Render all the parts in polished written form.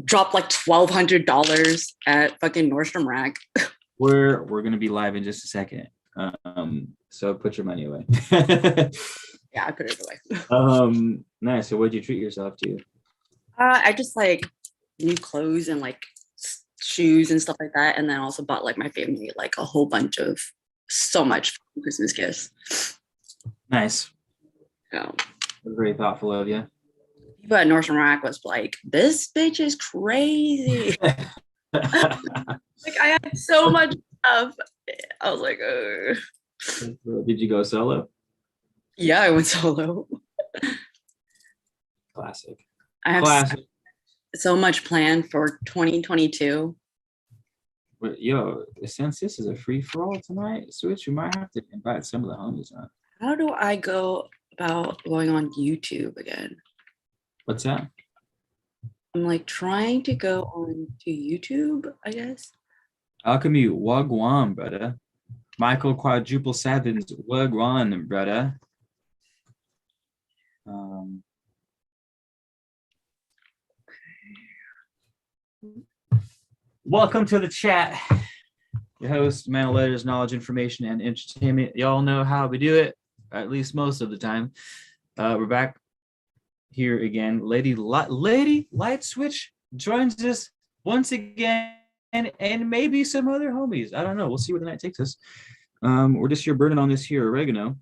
dropped like $1,200 at fucking Nordstrom Rack. We're gonna be live in just a second. So put your money away. Yeah, I put it away. Nice. So what'd you treat yourself to? I just like new clothes and like shoes and stuff like that, and then also bought like my family like a whole bunch of so much Christmas gifts. Nice. So Very thoughtful of you. people at Nordstrom Rack was like, "This bitch is crazy." Like I had so much stuff. I was like, Did you go solo? yeah, I went solo. Classic. I have Classic. so much planned for 2022. But yo, since this is a free for all tonight, Switch, you might have to invite some of the homies on. How do I go about going on YouTube again? What's that? I'm like trying to go on to YouTube, I guess. Alchemy Wagwan, brother. Michael Quadruple Sevens Wagwan, brother. Welcome to the chat. Your host, man of letters, knowledge, information, and entertainment. Y'all know how we do it, at least most of the time. We're back here again. Lady Light Switch joins us once again, and maybe some other homies. I don't know. We'll see where the night takes us. We're just here burning on this here oregano.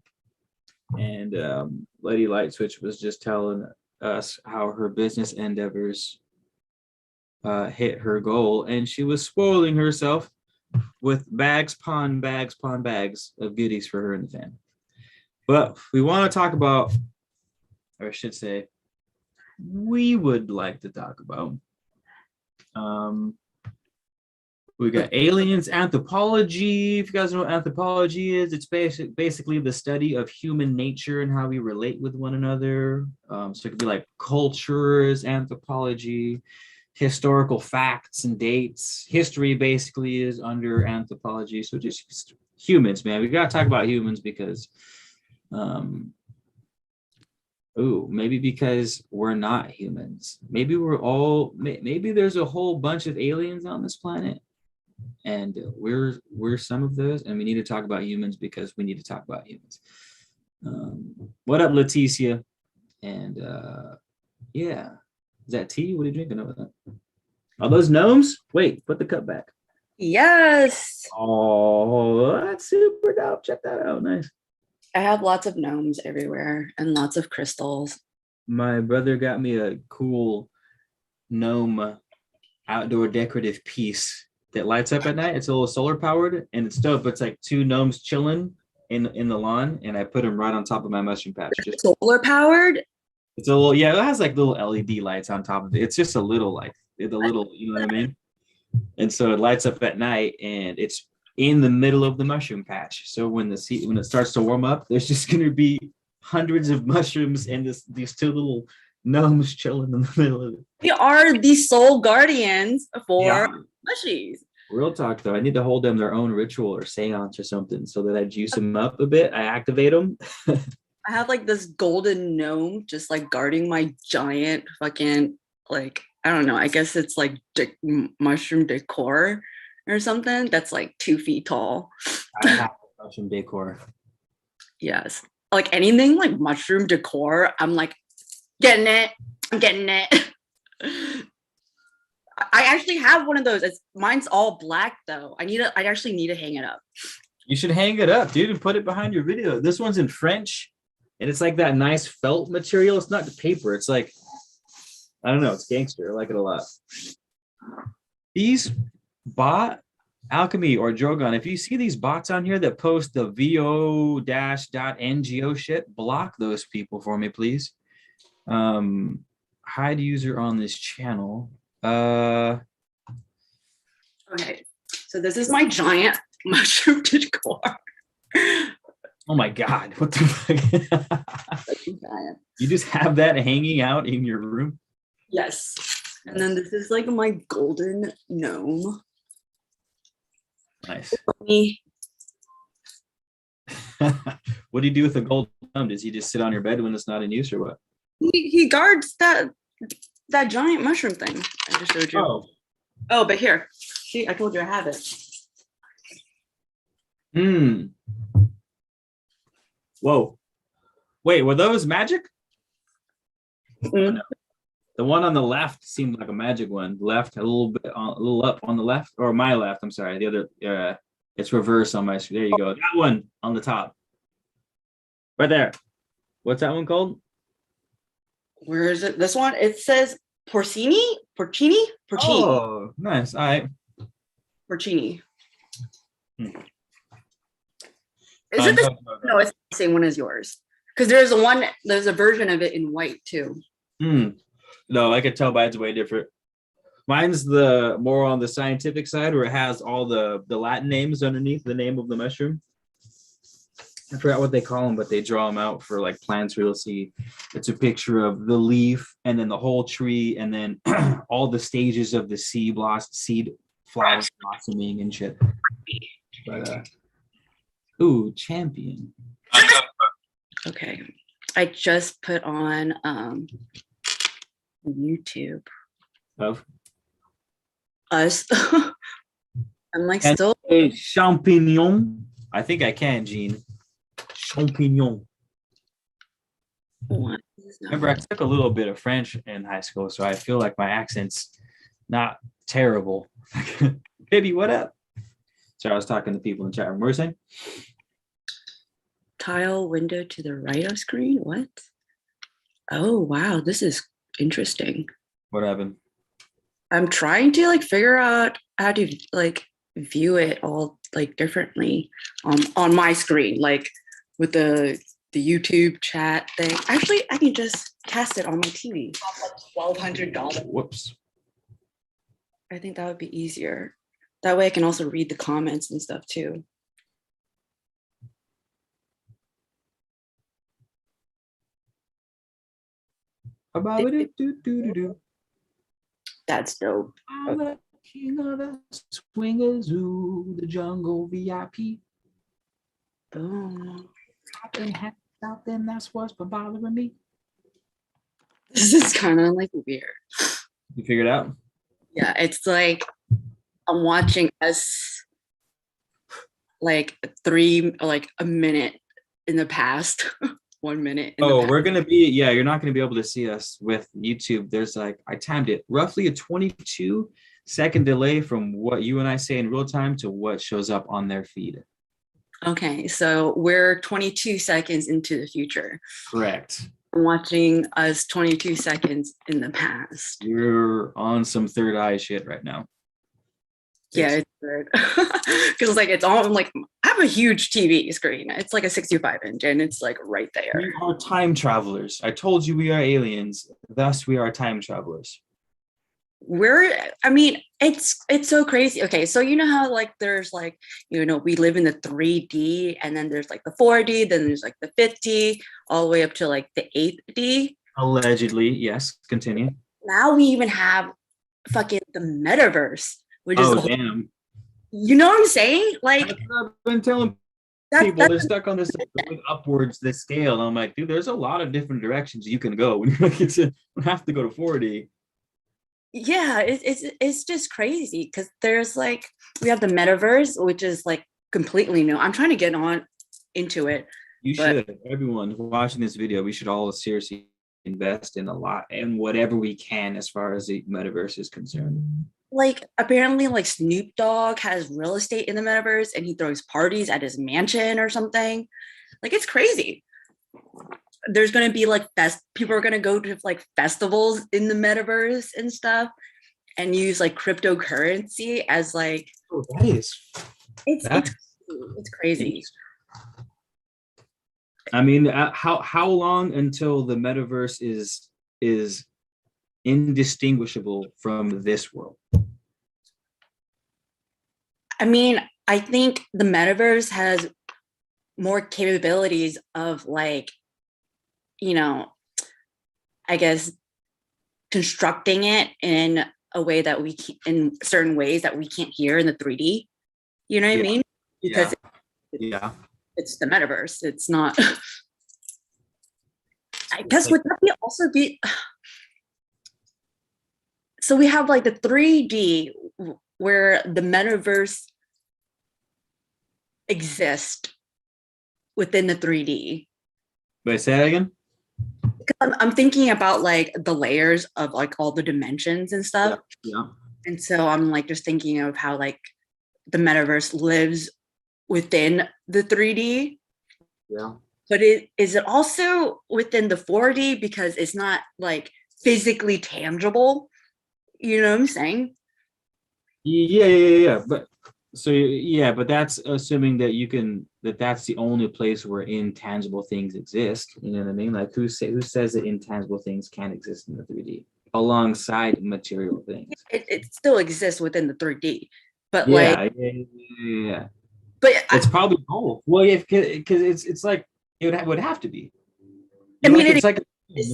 And Lady Light Switch was just telling us how her business endeavors hit her goal, and she was spoiling herself with bags upon bags upon bags of goodies for her and the family. But we want to talk about, or I should say, we would like to talk about. We got aliens, anthropology. If you guys know what anthropology is, it's basically the study of human nature and how we relate with one another. So it could be like cultures, anthropology, historical facts and dates. History basically is under anthropology. So just humans, man. We got to talk about humans because, maybe because we're not humans. Maybe maybe there's a whole bunch of aliens on this planet. And we're some of those, and we need to talk about humans because we need to talk about humans. What up, Leticia? And yeah, is that tea? What are you drinking over there? Are those gnomes? Wait, put the cup back. Yes. Oh, that's super dope. Check that out. Nice. I have lots of gnomes everywhere and lots of crystals. My brother got me a cool gnome outdoor decorative piece that lights up at night. It's a little solar powered, and it's dope. It's like two gnomes chilling in the lawn, and I put them right on top of my mushroom patch. Just solar powered? It's a little, yeah, it has like little LED lights on top of it. It's just a little, like you know what I mean? And so it lights up at night, and it's in the middle of the mushroom patch. So when it starts to warm up, there's just gonna be hundreds of mushrooms and these two little gnomes chilling in the middle of it. They are the soul guardians for mushies. Real talk though, I need to hold them their own ritual or seance or something so that I juice them up a bit. I activate them. I have like this golden gnome just like guarding my giant fucking, like, I don't know, I guess it's like mushroom decor or something that's like 2 feet tall. I have mushroom decor. Yes. Like anything like mushroom decor, I'm like, I'm getting it. I actually have one of those. Mine's all black though. I actually need to hang it up. You should hang it up, dude, and put it behind your video. This one's in French, and it's like that nice felt material. It's not the paper. It's like, I don't know. It's gangster. I like it a lot. These bot alchemy or Drogon, if you see these bots on here that post the vo-.ngo shit, block those people for me, please. Hide user on this channel. Okay, so this is my giant mushroom decor. Oh my god, what the fuck? You just have that hanging out in your room? Yes. And then this is like my golden gnome. Nice. What do you do with a golden gnome? Does he just sit on your bed when it's not in use or what? He guards that that giant mushroom thing I just showed you. Oh. Oh, but here. See, I told you I have it. Hmm. Whoa. Wait, were those magic? Mm. The one on the left seemed like a magic one. Left, a little up on the left, or my left. I'm sorry. The other, it's reverse on my screen. There you go. That one on the top, right there. What's that one called? Where is it? This one? It says porcini. Oh, nice. All right. Porcini. Hmm. Is it the no? It's the same one as yours. Because there's a version of it in white too. No, I could tell by it's way different. Mine's the more on the scientific side, where it has all the Latin names underneath the name of the mushroom. I forgot what they call them, but they draw them out for like plants where you'll see it's a picture of the leaf and then the whole tree and then all the stages of the seed flowers blossoming and shit. But champion. Okay. I just put on YouTube Of us. I'm like still a champignon. I think I can, Gene. Champignon. What? Remember, I took a little bit of French in high school, so I feel like my accent's not terrible. Baby, what up? Sorry, I was talking to people in the chat room. What were you saying? Tile window to the right of screen? What? Oh, wow. This is interesting. What happened? I'm trying to like figure out how to like view it all like differently on my screen, like with the YouTube chat thing. Actually, I can just cast it on my TV. $1,200. Whoops. I think that would be easier. That way I can also read the comments and stuff too. That's dope. I'm the king of the swingers, zoo, the jungle VIP. Boom. Out then that's what's been bothering me. This is kind of like weird. You figured out? Yeah, it's like I'm watching us like a minute in the past. 1 minute. We're going to be, you're not going to be able to see us with YouTube. There's like, I timed it, roughly a 22-second delay from what you and I say in real time to what shows up on their feed. Okay, so we're 22 seconds into the future. Correct. I'm watching us 22 seconds in the past. You're on some third eye shit right now. Yeah, it's weird. Because like it's all like I have a huge TV screen. It's like a 65-inch and it's like right there. We are time travelers. I told you we are aliens. Thus, we are time travelers. It's so crazy. Okay, so you know how like there's like, we live in the 3D and then there's like the 4D, then there's like the 5D, all the way up to like the 8D. Allegedly, yes. Continue. Now we even have fucking the metaverse, which is damn. You know what I'm saying? Like I've been telling people they're stuck on this going upwards the scale. And I'm like, dude, there's a lot of different directions you can go when you have to go to 4D. Yeah, it's just crazy because there's like we have the metaverse, which is like completely new. I'm trying to get on into it. You should. Everyone watching this video, we should all seriously invest in a lot and whatever we can as far as the metaverse is concerned. Like apparently like Snoop Dogg has real estate in the metaverse and he throws parties at his mansion or something. Like it's crazy. There's going to be like people are going to go to like festivals in the metaverse and stuff and use like cryptocurrency as like it's crazy. I mean, how long until the metaverse is indistinguishable from this world? I mean, I think the metaverse has more capabilities of like, I guess constructing it in a way that in certain ways that we can't hear in the 3D. You know what I mean? Because it's the metaverse. It's not. I guess would that also be? so we have like the 3D where the metaverse exists within the 3D. Wait, say that again. I'm thinking about like the layers of like all the dimensions and stuff. Yeah. And so I'm like just thinking of how like the metaverse lives within the 3D. Yeah. But is it also within the 4D because it's not like physically tangible? You know what I'm saying? Yeah. But so yeah, but that's assuming that that's the only place where intangible things exist. You know what I mean? Like who says that intangible things can't exist in the 3D alongside material things? It still exists within the 3D, but Yeah. but It's probably both. Well, if because it's like would have to be. I mean, It's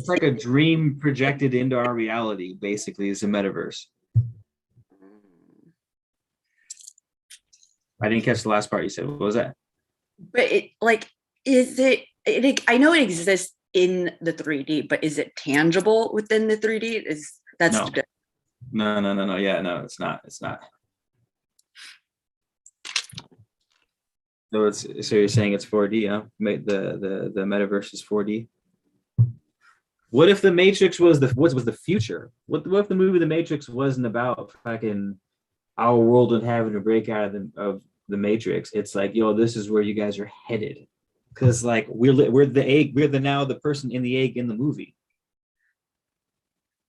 like a dream projected into our reality. Basically, is a metaverse. I didn't catch the last part you said. What was that? but it like is it I know it exists in the 3D, but is it tangible within the 3D? No. Yeah, no, it's not. It's not. So you're saying it's 4D, huh? The metaverse is 4D. What if the Matrix was the future? What if the movie The Matrix wasn't about fucking our world and having to break out of the Matrix? It's like, yo, this is where you guys are headed, because like we're the egg, we're now the person in the egg in the movie.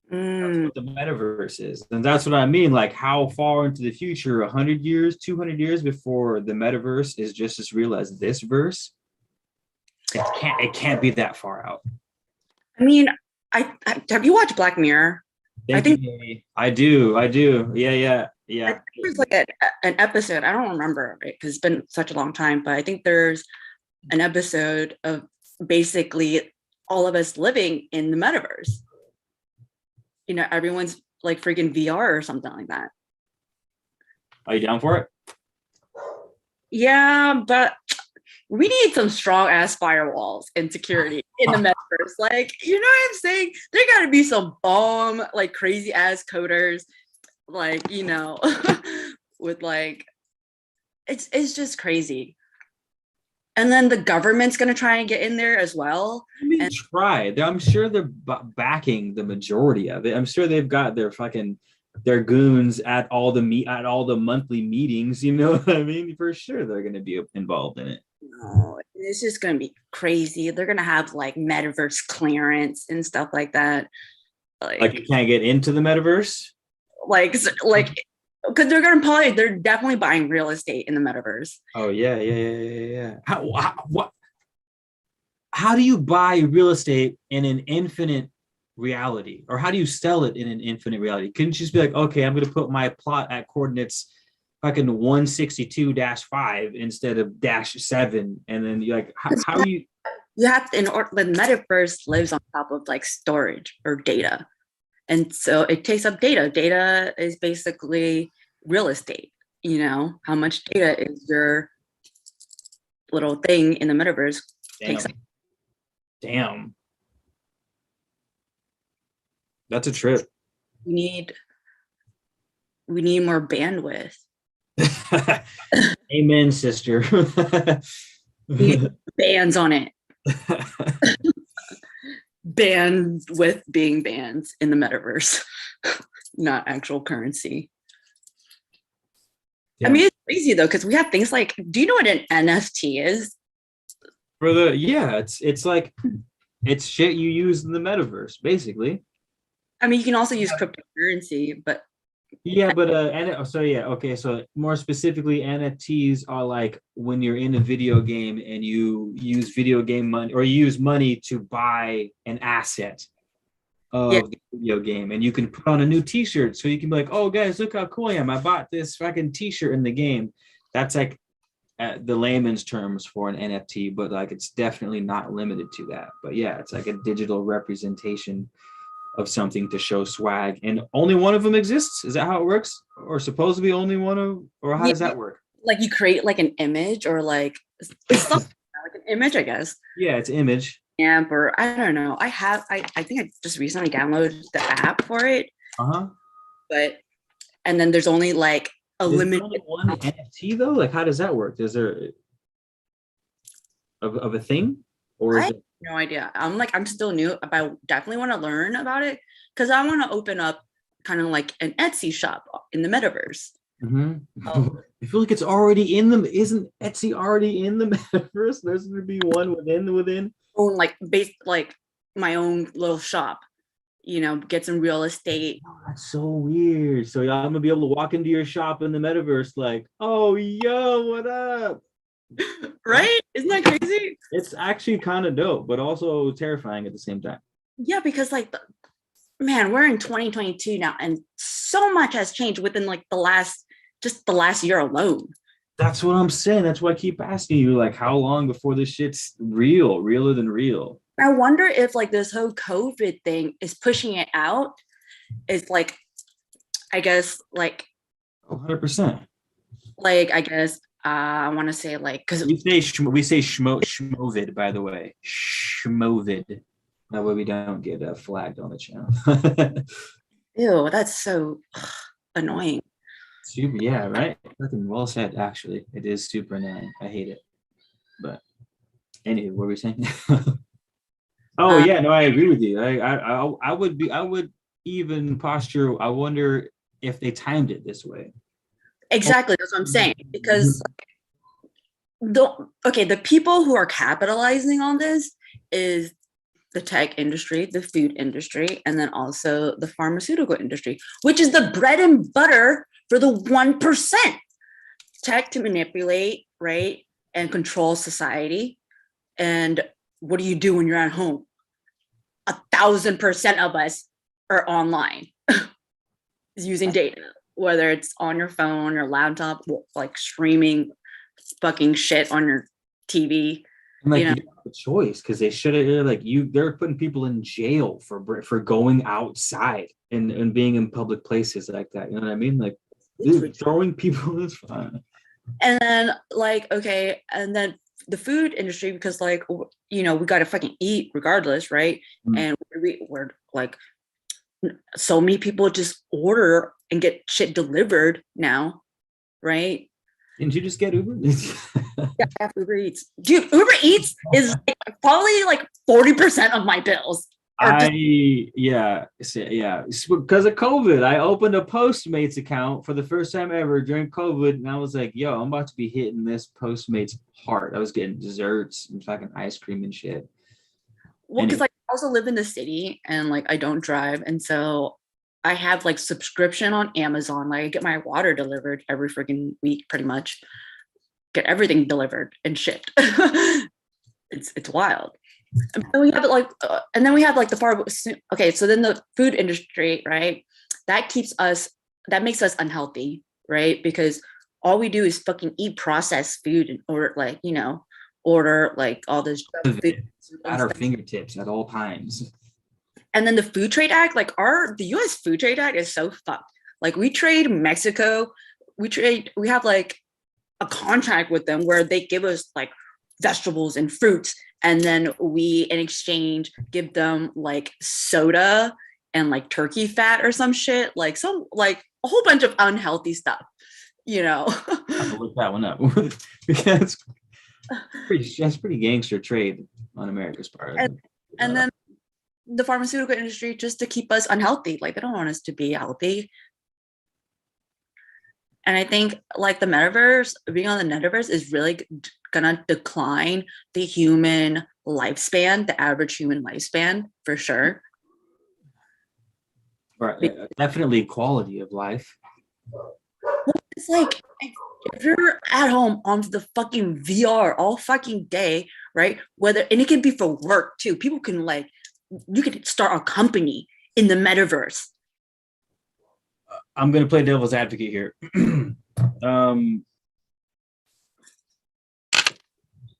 That's what the metaverse is, and that's what I mean. Like, how far into the future? 100 years, 200 years before the metaverse is just as real as this verse? It can't be that far out. I mean, I have you watched Black Mirror? I think I do. Yeah. I think there's like an episode. I don't remember it because it's been such a long time, but I think there's an episode of basically all of us living in the metaverse. You know, everyone's like freaking VR or something like that. Are you down for it? Yeah, but we need some strong ass firewalls and security in the metaverse. Like, you know what I'm saying? There got to be some bomb, like crazy ass coders, like, you know, with like, it's just crazy. And then the government's going to try and get in there as well. I mean, try. I'm sure they're backing the majority of it. I'm sure they've got their goons at all the monthly meetings. You know what I mean? For sure, they're going to be involved in it. No, it's just going to be crazy. They're going to have like metaverse clearance and stuff like that. Like you can't get into the metaverse? Like, because they're definitely buying real estate in the metaverse. Oh, yeah. How do you buy real estate in an infinite reality? Or how do you sell it in an infinite reality? Couldn't you just be like, okay, I'm going to put my plot at coordinates fucking 162-5 instead of -7, and then you're like, how are you have to, the metaverse lives on top of like storage or data, and so it takes up data is basically real estate. You know, how much data is your little thing in the metaverse takes up. Damn, that's a trip. We need more bandwidth. Amen, sister. Bands on it. Banned with being bands in the metaverse, not actual currency. Yeah. I mean, it's crazy though, because we have things like, do you know what an NFT is? It's like it's shit you use in the metaverse, basically. I mean, you can also use cryptocurrency, but so more specifically, NFTs are like when you're in a video game and you use video game money, or you use money to buy an asset of the video game, and you can put on a new t-shirt, so you can be like, oh guys, look how cool I am, I bought this fucking t-shirt in the game. That's like the layman's terms for an NFT, but like it's definitely not limited to that. But yeah, it's like a digital representation of something to show swag, and only one of them exists. Is that how it works? Or supposed to be only one of, or how does that work? Like you create like an image, or like it's something like an image, I guess. Yeah, it's image. AMP, or I don't know. I think I just recently downloaded the app for it. but and then there's only like a Is there limited. only one NFT though? Like, how does that work? Is there of a thing, or I is have it? no idea. I'm still new, but I definitely want to learn about it because I want to open up kind of like an Etsy shop in the metaverse. Mhm. Oh, I feel like it's already in them. Isn't Etsy already in the metaverse? There's going to be one within. own like base like my own little shop, get some real estate. That's so weird. So yeah, I'm gonna be able to walk into your shop in the metaverse, like, oh yo, what up? Right? Isn't that crazy? It's actually kind of dope, but also terrifying at the same time. Yeah, because like man, we're in 2022 now, and so much has changed within like the last year alone. That's what I'm saying. That's why I keep asking you, like, how long before this shit's real, realer than real? I wonder if like this whole COVID thing is pushing it out. Is like, I guess like 100%. I guess I want to say like because We say schmovid, by the way, schmovid. That way we don't get flagged on the channel. ew, that's so annoying. Super, yeah, right. Nothing well said. Actually, it is super annoying. I hate it. But anyway, what were we saying? Oh Um, yeah, no, I agree with you. I would even posture. I wonder if they timed it this way. exactly, that's what I'm saying. Because the people who are capitalizing on this is the tech industry, the food industry, and then also the pharmaceutical industry, which is the bread and butter for the 1%. Tech to manipulate, right, and control society. And what do you do when you're at home? 1,000% of us are online using data, whether it's on your phone or laptop, like streaming fucking shit on your TV. And like You know, you don't have a choice because they should have they're putting people in jail for going outside and being in public places like that. You know what I mean? Like, dude, throwing people is fine. and then like okay, and then the food industry because like we got to fucking eat regardless, right? Mm. And we're like so many people just order and get shit delivered now, right? Didn't you just get Uber? Yeah, I have Uber Eats. Dude, Uber Eats is like probably like 40% of my bills. Are just Yeah, because of COVID, I opened a Postmates account for the first time ever during COVID, and I was like, "Yo, I'm about to be hitting this Postmates hard." I was getting desserts and fucking ice cream and shit. well, because Anyway, like I also live in the city and like I don't drive, and so I have like subscription on Amazon. Like I get my water delivered every freaking week, pretty much. Get everything delivered and shipped. It's wild. And then we have the far. Okay, so then the food industry, right? That makes us unhealthy, right? Because all we do is fucking eat processed food and order like all this food at our fingertips at all times. and then the food trade act, like the US food trade act is so fucked. Like we trade Mexico, we have like a contract with them where they give us like vegetables and fruits, and then we in exchange give them like soda and like turkey fat or some shit, like some like a whole bunch of unhealthy stuff, you know. I have to look that one up because that's pretty gangster trade on America's part. And then the pharmaceutical industry just to keep us unhealthy, like they don't want us to be healthy. And I think like being on the metaverse is really gonna decline the human lifespan, the average human lifespan for sure. Right, definitely quality of life. It's like if you're at home on the fucking VR all fucking day, right? And it can be for work too. People can you could start a company in the metaverse. I'm going to play devil's advocate here.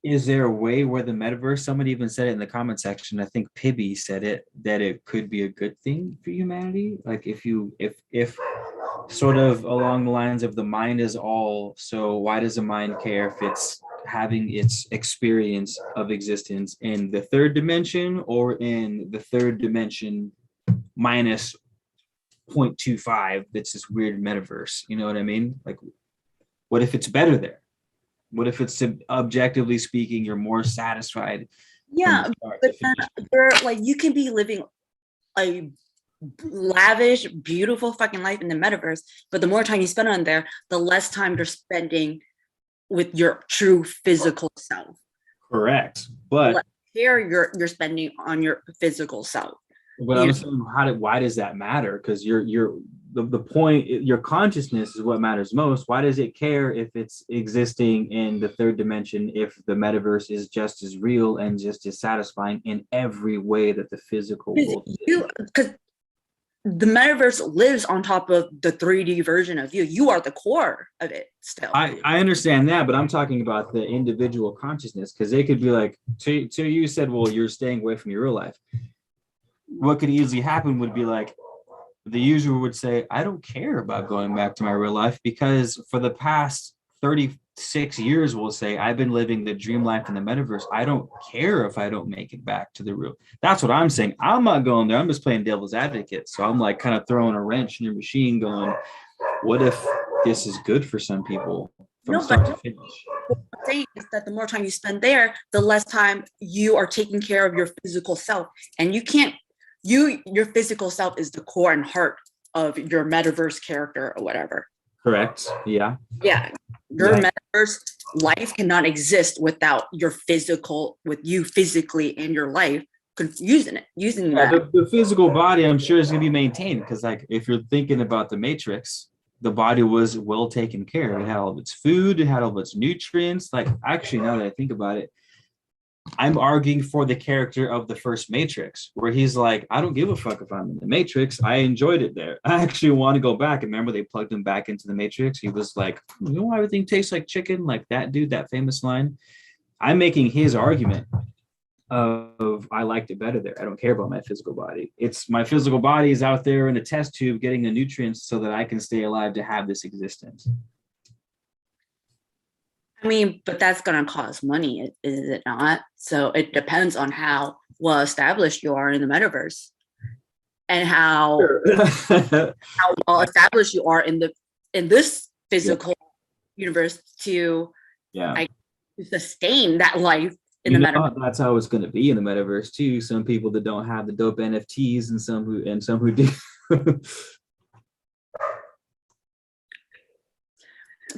Is there a way where the metaverse, somebody even said it in the comment section, I think Pibby said it, that it could be a good thing for humanity? Like if sort of along the lines of the mind is all, so why does the mind care if it's having its experience of existence in the third dimension or in the third dimension minus 0.25 that's this weird metaverse. You know what I mean? Like, what if it's better there? What if it's objectively speaking, you're more satisfied from Yeah, start but to then finish? you're like, you can be living a lavish, beautiful fucking life in the metaverse, but the more time you spend on there, the less time you're spending with your true physical self. Correct. The But less care you're spending on your physical self. but You I'm know? saying, why does that matter? Because the point, your consciousness is what matters most. Why does it care if it's existing in the third dimension, if the metaverse is just as real and just as satisfying in every way that the physical world is? Because the metaverse lives on top of the 3D version of you. You are the core of it still. I understand that, but I'm talking about the individual consciousness, because they could be like, so you said, well, you're staying away from your real life. What could easily happen would be like, the user would say, I don't care about going back to my real life because for the past 36 years, we'll say, I've been living the dream life in the metaverse. I don't care if I don't make it back to the real. That's what I'm saying. I'm not going there. I'm just playing devil's advocate. So I'm like kind of throwing a wrench in your machine going, what if this is good for some people from start to finish? What I'm saying is that the more time you spend there, the less time you are taking care of your physical self. And you can't, your physical self is the core and heart of your metaverse character or whatever. Correct. Yeah. Yeah. Your Yeah. metaverse life cannot exist without your physical, with you physically in your life, using Yeah, that. the physical body, I'm sure, is going to be maintained because, like, if you're thinking about the Matrix, the body was well taken care of. It had all of its food, it had all of its nutrients. Like, actually, now that I think about it, I'm arguing for the character of the first Matrix, where he's like, I don't give a fuck if I'm in the Matrix. I enjoyed it there. I actually want to go back. And remember, they plugged him back into the Matrix. He was like, you know why everything tastes like chicken? Like that dude, that famous line. I'm making his argument of I liked it better there. I don't care about my physical body. It's my physical body is out there in a test tube getting the nutrients so that I can stay alive to have this existence. I mean, but that's going to cost money, is it not? So it depends on how well established you are in the metaverse and how how well established you are in this physical universe to Yeah. sustain that life in the metaverse. That's how it's going to be in the metaverse too. Some people that don't have the dope NFTs and some who do.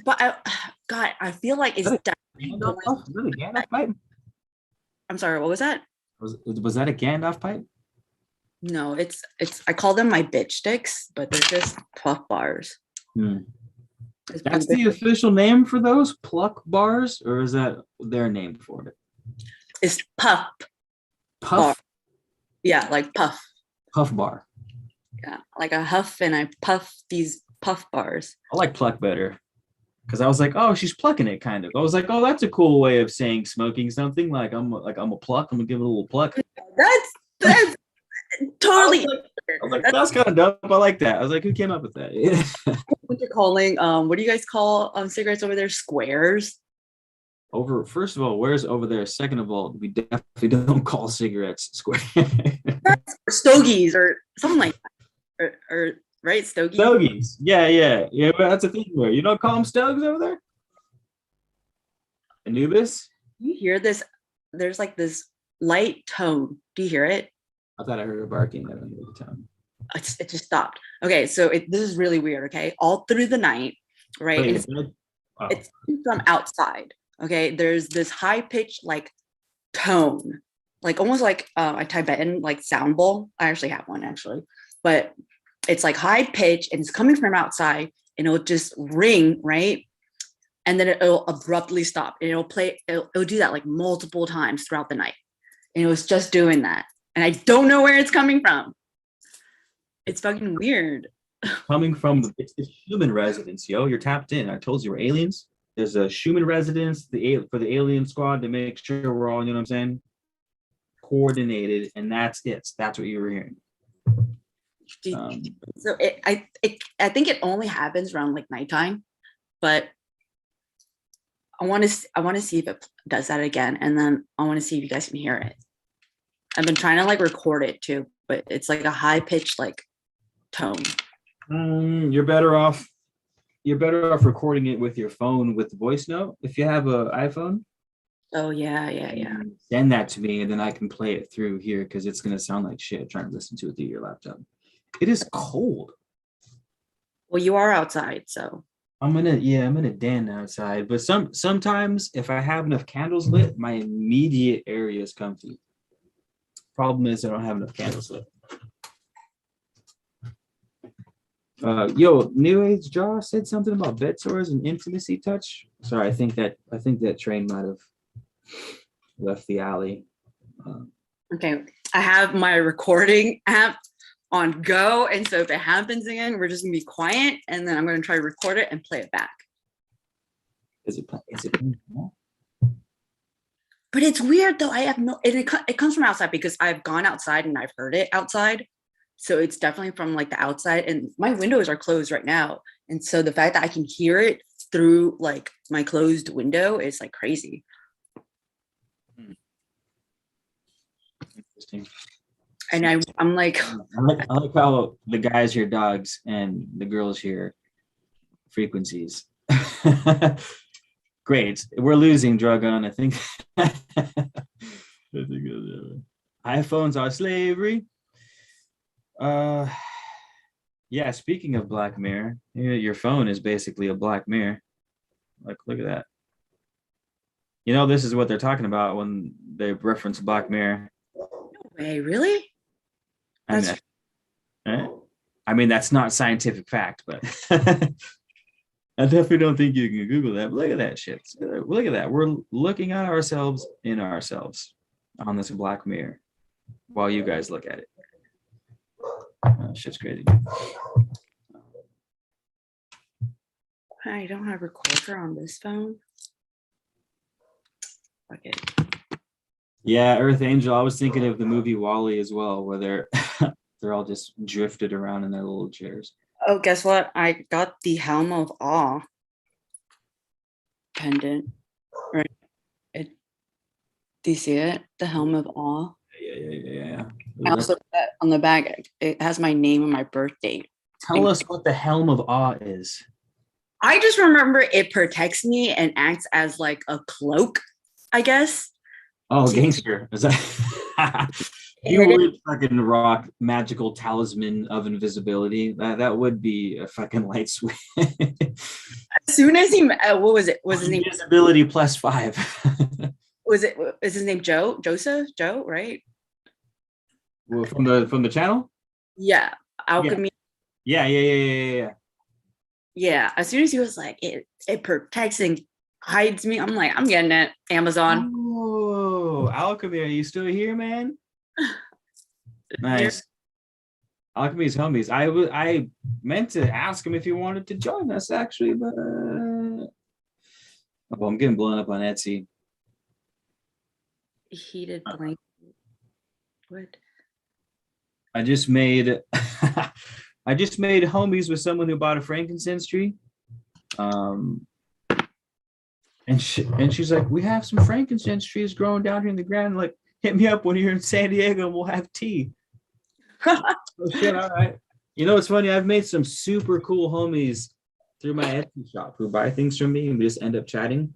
But God, I feel like it's definitely going. I'm sorry, what was that? Was that a Gandalf pipe? No, it's I call them my bitch sticks, but they're just puff bars. That's the official name for those pluck bars, or is that their name for it? It's puff. Puff? Yeah, like puff. Puff bar. Yeah, like a huff and I puff these puff bars. I like pluck better. Because I was like, oh, she's plucking it, kind of. I was like, oh, that's a cool way of saying smoking something. Like I'm a pluck. I'm gonna give it a little pluck. That's totally. I was like, that's kind of dope. I like that. I was like, who came up with that? What you're calling? What do you guys call cigarettes over there? Squares. First of all, where's over there? Second of all, we definitely don't call cigarettes square. Stogies or something like that. Or right, stogies. Stogies. Yeah. But that's a thing where you don't call them stogies over there. Anubis. You hear this? There's like this light tone. Do you hear it? I thought I heard her barking at the time. It just stopped. Okay, so this is really weird. Okay, all through the night, right? Wait, it's from outside. Okay, there's this high pitched like tone, like almost like a Tibetan like sound bowl. I actually have one actually, but it's like high pitch and it's coming from outside, and it'll just ring, right? And then it'll abruptly stop. And it'll do that like multiple times throughout the night. And it was just doing that. And I don't know where it's coming from. It's fucking weird. Coming from it's the human residence, yo. You're tapped in. I told you we're aliens. There's a human residence for the alien squad to make sure we're all, you know what I'm saying, coordinated, and that's it. That's what you were hearing. So I think it only happens around like nighttime, but I want to see if it does that again, and then I want to see if you guys can hear it. I've been trying to like record it too, but it's like a high pitched like tone. You're better off. You're better off recording it with your phone with voice note. If you have an iPhone, Oh yeah. send that to me, and then I can play it through here because it's gonna sound like shit trying to listen to it through your laptop. It is cold. Well, you are outside, so. I'm gonna den outside, but sometimes if I have enough candles lit, my immediate area is comfy. Problem is I don't have enough candles lit. Yo, New Age Jaw said something about bed sores and intimacy touch. Sorry, I think that train might have left the alley. Okay, I have my recording app on go, and so if it happens again, we're just gonna be quiet, and then I'm gonna try to record it and play it back. Is it? But it's weird though. I have no. It comes from outside because I've gone outside and I've heard it outside, so it's definitely from like the outside. And my windows are closed right now, and so the fact that I can hear it through like my closed window is like crazy. Interesting. And I'm like, I like how the guys hear dogs and the girls hear frequencies. Great. We're losing Dragon, I think. iPhones are slavery. Yeah, speaking of Black Mirror, your phone is basically a Black Mirror. Like, look at that. You know, this is what they're talking about when they reference Black Mirror. no way, really? I mean, that's not scientific fact, but I definitely don't think you can Google that. But look at that shit. Look at that. We're looking at ourselves in ourselves on this Black Mirror while you guys look at it. Shit's crazy. I don't have recorder on this phone. Okay. Yeah, Earth Angel. I was thinking of the movie Wall-E as well, where they're all just drifted around in their little chairs. Oh, guess what? I got the Helm of Awe pendant. Right. Do you see it? The Helm of Awe. Yeah. I also put that on the bag. It has my name and my birth date. Tell us what the Helm of Awe is. I just remember it protects me and acts as like a cloak, I guess. Oh, gangster. Is that you would fucking rock magical talisman of invisibility. That would be a fucking light switch. As soon as he what was it? Was his name invisibility +5? Is his name Joe? Joseph? Joe, right? Well, from the channel? Yeah. Alchemy. Yeah. Yeah. As soon as he was like, it protects and hides me, I'm like, I'm getting it. Amazon. Oh, Alchemy, are you still here, man? Nice. Alchemy's homies. I meant to ask him if he wanted to join us actually, but I'm getting blown up on Etsy. Heated blanket. What? I just made homies with someone who bought a frankincense tree. And she's like, we have some frankincense trees growing down here in the ground. Like, hit me up when you're in San Diego and we'll have tea. Oh shit, all right. You know what's funny? I've made some super cool homies through my Etsy shop who buy things from me and we just end up chatting.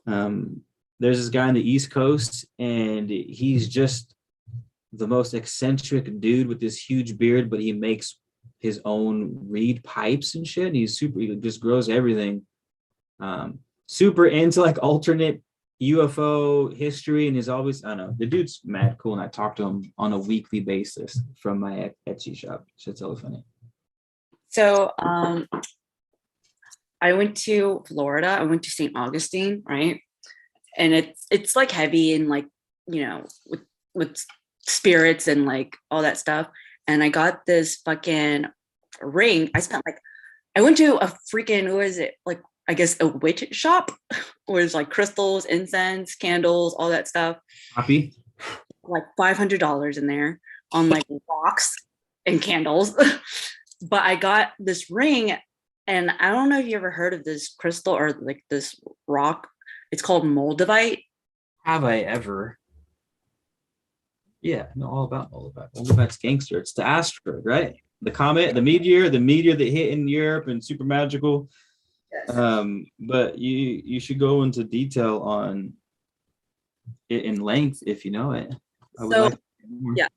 There's this guy on the East Coast and he's just the most eccentric dude with this huge beard, but he makes his own reed pipes and shit. He just grows everything. Super into like alternate UFO history and is always, I don't know, the dude's mad cool and I talk to him on a weekly basis from my Etsy shop. Shit's really funny. So I went to Florida. I went to St. Augustine, right? And it's like heavy and like, you know, with spirits and like all that stuff. And I got this fucking ring. I went to a freaking, what is it? Like, I guess a witch shop where there's like crystals, incense, candles, all that stuff. Happy? Like $500 in there on like rocks and candles. But I got this ring and I don't know if you ever heard of this crystal or like this rock. It's called Moldavite. Have I ever? Yeah, I know all about Moldavite. Moldavite's gangster. It's the asteroid, right? the comet, the meteor that hit in Europe and super magical. Yes. But you should go into detail on it in length if you know it. I would So like more. yeah,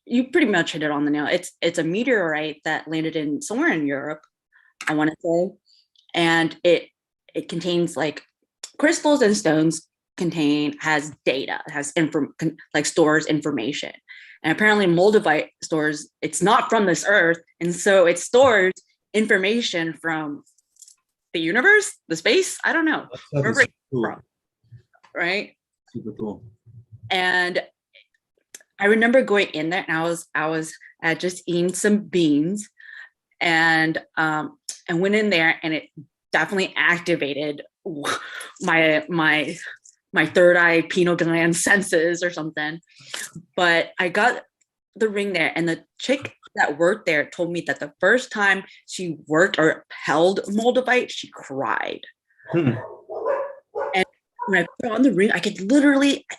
you pretty much hit it on the nail. It's a meteorite that landed in somewhere in Europe, I want to say, and it contains like crystals and stones has data, has like stores information. And apparently Moldavite stores, it's not from this earth. And so it stores information from the universe, the space, I don't know, wherever it's Cool. from, right? Super cool. And I remember going in there and I had just eaten some beans and went in there and it definitely activated my third eye pineal gland senses or something. But I got the ring there, and the chick that worked there told me that the first time she worked or held Moldavite, she cried. And when I put on the ring, I could literally, I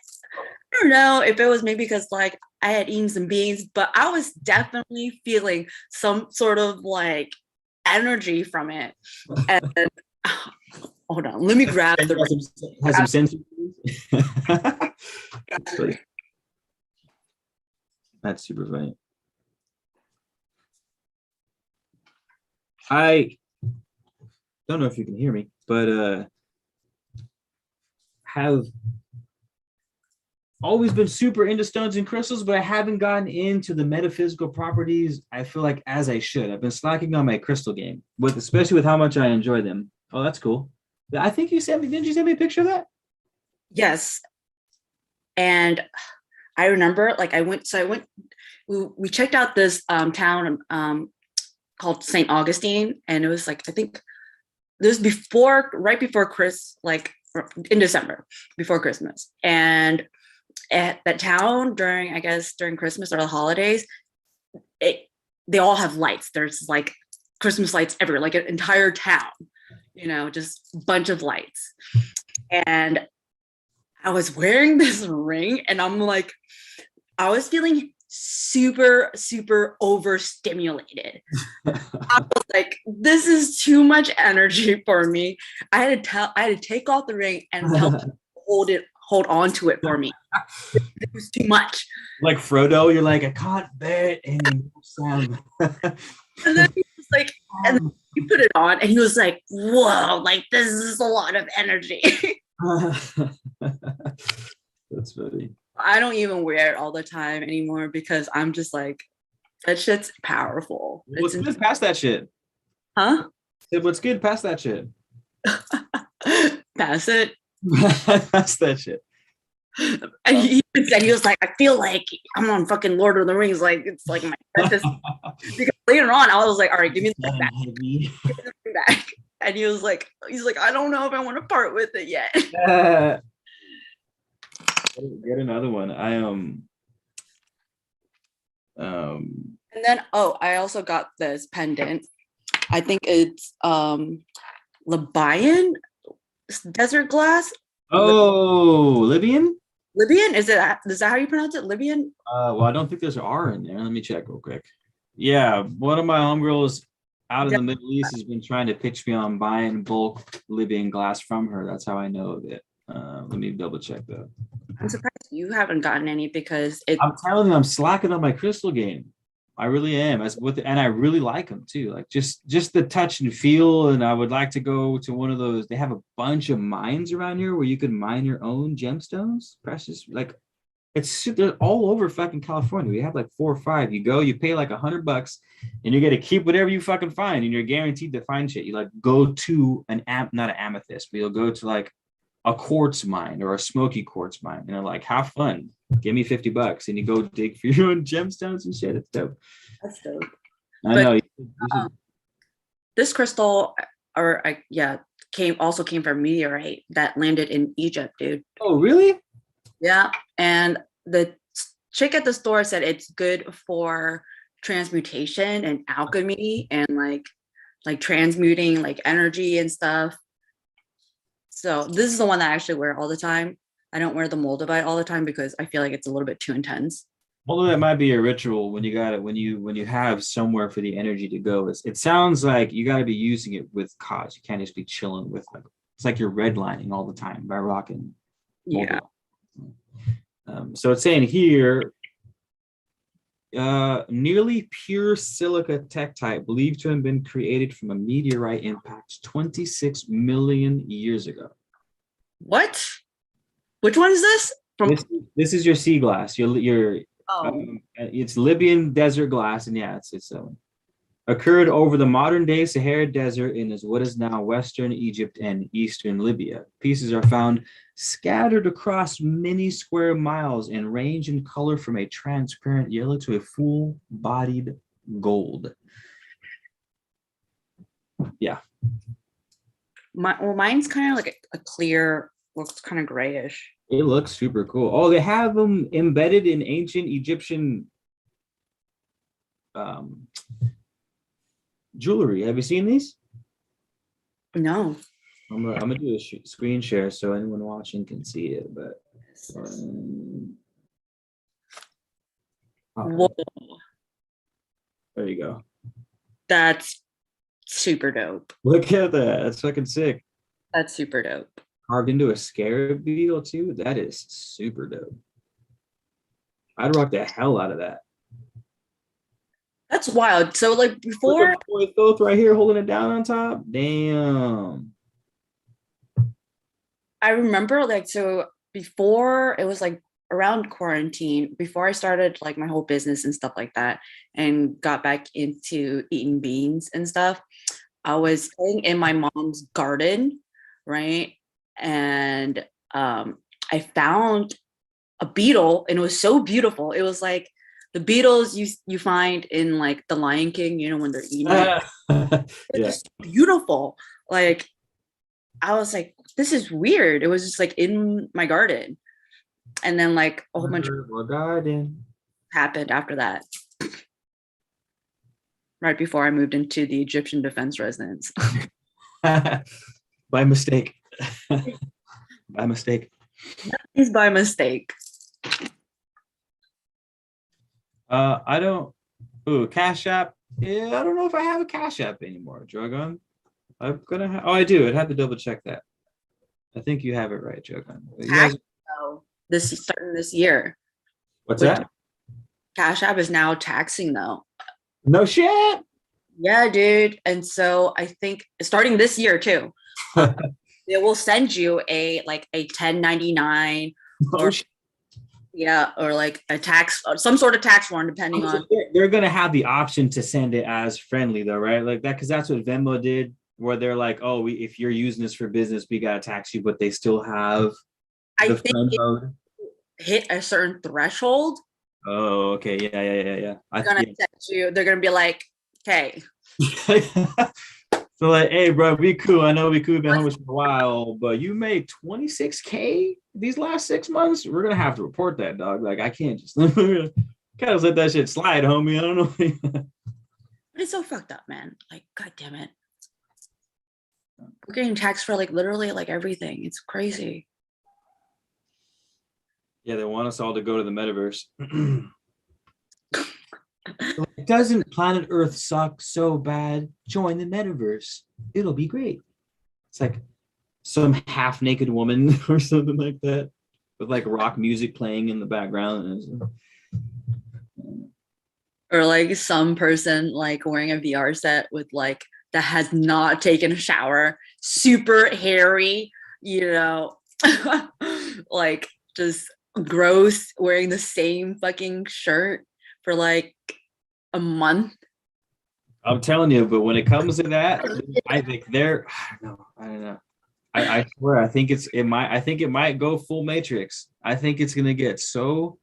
don't know if it was maybe because like I had eaten some beans, but I was definitely feeling some sort of like energy from it. And hold on, let me grab the ring. Has some sensors. That's funny. That's super funny. I don't know if you can hear me, but have always been super into stones and crystals, but I haven't gotten into the metaphysical properties. I feel like as I should. I've been slacking on my crystal game, especially with how much I enjoy them. Oh, that's cool. I think you sent me. Didn't you send me a picture of that? Yes. And I remember like we checked out this town called St. Augustine, and it was like, I think this was right before like in December, before Christmas. And at that town during Christmas or the holidays, they all have lights. There's like Christmas lights everywhere, like an entire town, just a bunch of lights. And I was wearing this ring and I'm like, I was feeling super, super overstimulated. I was like, this is too much energy for me. I had to take off the ring and tell people to hold on to it for me. It was too much. Like Frodo, you're like, I can't bear it anymore, Sam. And then he was like, and then he put it on and he was like, whoa, like this is a lot of energy. That's funny. I don't even wear it all the time anymore because I'm just like, that shit's powerful. What's good past that shit? Huh? What's good past that shit? Pass it. Pass that shit. And he said, he was like, I feel like I'm on fucking Lord of the Rings. Like, it's like my precious. Because later on, I was like, all right, give me the back. Give me the back. And he's like, I don't know if I want to part with it yet. Get another one. And then I also got this pendant. I think it's Libyan desert glass. Oh, Libyan? Libyan? Is that how you pronounce it? Libyan? Well, I don't think there's an R in there. Let me check real quick. Yeah, one of my homegirls out in the Middle East has been trying to pitch me on buying bulk Libyan glass from her. That's how I know of it. Let me double check that. I'm surprised you haven't gotten any because I'm telling you, I'm slacking on my crystal game. I really am. And I really like them too. Like just the touch and feel. And I would like to go to one of those. They have a bunch of mines around here where you can mine your own gemstones, precious. Like they're all over fucking California. We have like 4 or 5. You go, you pay like $100, and you get to keep whatever you fucking find, and you're guaranteed to find shit. You like go to not an amethyst, but you'll go to like a quartz mine or a smoky quartz mine, and they're like, have fun, give me $50, and you go dig for your own gemstones and shit. It's dope. That's dope. I know. This crystal, came from meteorite that landed in Egypt, dude. Oh, really? Yeah, and the chick at the store said it's good for transmutation and alchemy and like transmuting like energy and stuff. So this is the one that I actually wear all the time. I don't wear the Moldavite all the time because I feel like it's a little bit too intense. Although that might be a ritual when you got it, when you have somewhere for the energy to go. It sounds like you got to be using it with cause. You can't just be chilling with like it's like you're redlining all the time by rocking Yeah. Moldavite. So it's saying here, nearly pure silica tektite believed to have been created from a meteorite impact 26 million years ago. What? Which one is this? From This is your sea glass. Your oh, it's Libyan desert glass, and yeah, it's occurred over the modern day Sahara Desert in what is now Western Egypt and Eastern Libya. Pieces are found scattered across many square miles and range in color from a transparent yellow to a full-bodied gold. Yeah. mine's kind of like a clear, looks kind of grayish. It looks super cool. Oh, they have them embedded in ancient Egyptian jewelry. Have you seen these? No. I'm gonna do a screen share so anyone watching can see it. But Whoa, there you go. that's super dope. Look at that. That's fucking sick. That's super dope. Carved into a scarab beetle too. That is super dope. I'd rock the hell out of that. That's wild. So like before, Both right here holding it down on top. Damn. I remember like so before it was like around quarantine, before I started like my whole business and stuff like that, and got back into eating beans and stuff. I was staying in my mom's garden, right? And I found a beetle, and it was so beautiful. It was like the beetles you find in like the Lion King, you know, when they're eating. It's just beautiful. Like I was like, this is weird. It was just like in my garden. And then like a whole bunch of garden happened after that. Right before I moved into the Egyptian defense residence. By mistake. By mistake. He's by mistake. I don't. Ooh, Cash App. Yeah, I don't know if I have a Cash App anymore. Drogon. I'm gonna. Oh, I do. I'd have to double check that. I think you have it right, Drogon. You guys. Though, this starting this year. What's that? Cash App is now taxing though. No shit. Yeah, dude. And so I think starting this year too, they will send you a 1099 or yeah, or like a tax, or some sort of tax form, depending on. They're gonna have the option to send it as friendly though, right? Like that, because that's what Venmo did, where they're like, "Oh, if you're using this for business, we gotta tax you," but they still have I think it hit a certain threshold. Oh, okay, yeah. They're gonna be like, "Okay." So like, hey, bro, be cool. I know we could have been homies for a while, but you made 26K these last 6 months. We're gonna have to report that, dog. Like, I can't just kind of let that shit slide, homie. I don't know. But it's so fucked up, man. Like, god damn it. We're getting taxed for like literally like everything. It's crazy. Yeah, they want us all to go to the metaverse. Doesn't planet Earth suck so bad? Join the metaverse. It'll be great. It's like some half-naked woman or something like that with like rock music playing in the background. Or like some person like wearing a VR set with like that has not taken a shower, super hairy, you know, like just gross, wearing the same fucking shirt for like a month. I'm telling you, but when it comes to that, I think I don't know. I swear, I think it might go full Matrix. I think it's gonna get so